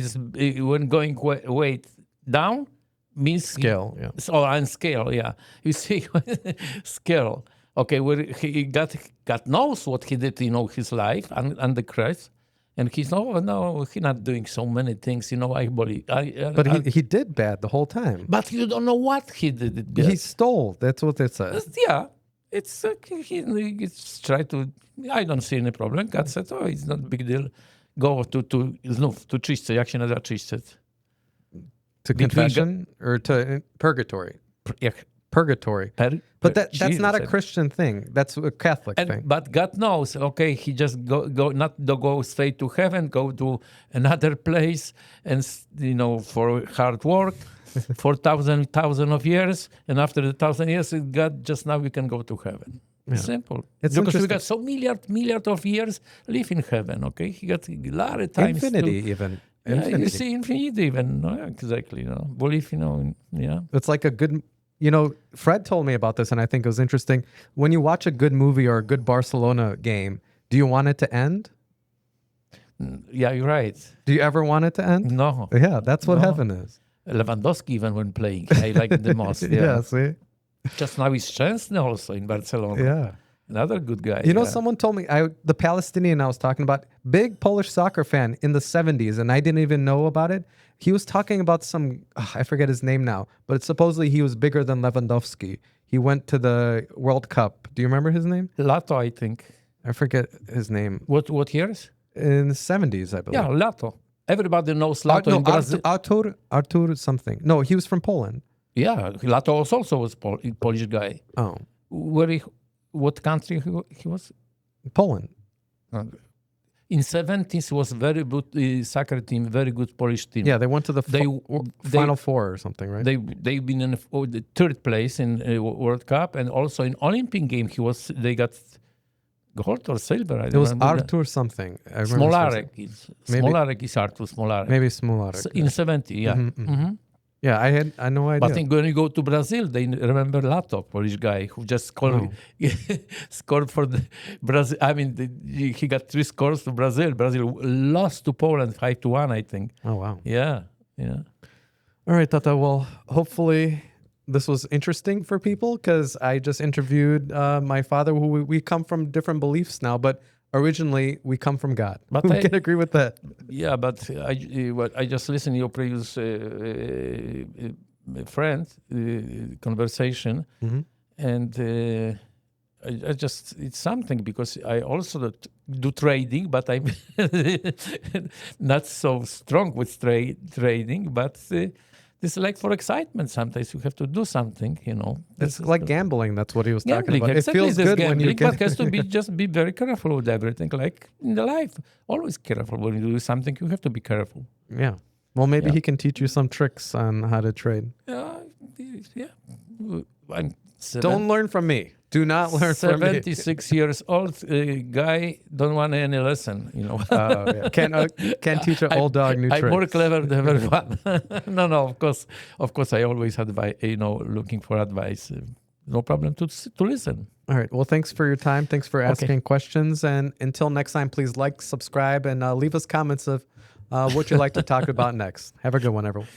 going weight down means scale. On scale. Yeah, you see scale. Okay, where God knows what he did, his life and the cross, and he's he's not doing so many things, I believe. But he did bad the whole time. But you don't know what he did. He stole. That's what it says. Yeah, it's he's try to. I don't see any problem. God said, it's not a big deal. Go to czyśćce. Jak się nazywa czyśćce? To confession or to purgatory. Purgatory. But that's not a Christian thing. That's a Catholic thing. But God knows, okay, he just go straight to heaven, go to another place and, for hard work for thousand of years. And after the 1,000 years, God just now we can go to heaven. Yeah. Simple. It's because we got so milliard of years live in heaven, okay? He got a lot of times. Infinity even. Infinity. You see infinity even. No, exactly. Believe, yeah. It's like a good... Fred told me about this, and I think it was interesting. When you watch a good movie or a good Barcelona game, do you want it to end? Yeah, you're right. Do you ever want it to end? No. Yeah, that's what heaven is. Lewandowski, even when playing, I like the most. Yeah, see? Just now he's Szczęsny also in Barcelona. Yeah. Another good guy. You know, someone told me, the Palestinian I was talking about, big Polish soccer fan in the 70s, and I didn't even know about it. He was talking about I forget his name now, but supposedly he was bigger than Lewandowski. He went to the World Cup. Do you remember his name? Lato, I think. I forget his name. What years? In the 70s, I believe. Yeah, Lato. Everybody knows Lato in Brazil. Artur something. No, he was from Poland. Yeah, Lato was also a Polish guy. Oh. What country he was? Poland. In 70s was very good soccer team, very good Polish team. Yeah, they went to the Final Four or something, right? They've been in the third place in World Cup, and also in Olympic game they got gold or silver. It was Artur something. Smolarek is Artur Smolarek. Maybe Smolarek. In 70, yeah. Mm-hmm, mm-hmm. Yeah, I had no idea. But I think when you go to Brazil, they remember Lato, Polish guy who just scored for the Brazil. I mean, he got 3 scores to Brazil. Brazil lost to Poland 5-1, I think. Oh wow. Yeah. All right, Tata. Well, hopefully this was interesting for people because I just interviewed my father, who we come from different beliefs now, but originally we come from God. But we can agree with that. Yeah, but I just listened to your previous friend conversation, and I just, it's something because I also do trading, but I'm not so strong with trading, but this is like for excitement. Sometimes you have to do something, you know. It's like gambling. That's what he was talking about. Exactly. It feels good when you get. But has to be just be very careful with everything. Like in the life, always careful when you do something. You have to be careful. Yeah. Well, maybe he can teach you some tricks on how to trade. Yeah. Don't learn from me. Do not learn from me. 76 years old guy don't want any lesson, you know. Can't teach an old dog new tricks. I'm more clever than everyone. No. Of course, I always advise. Looking for advice. No problem to listen. All right. Well, thanks for your time. Thanks for asking questions. And until next time, please like, subscribe, and leave us comments of what you'd like to talk about next. Have a good one, everyone.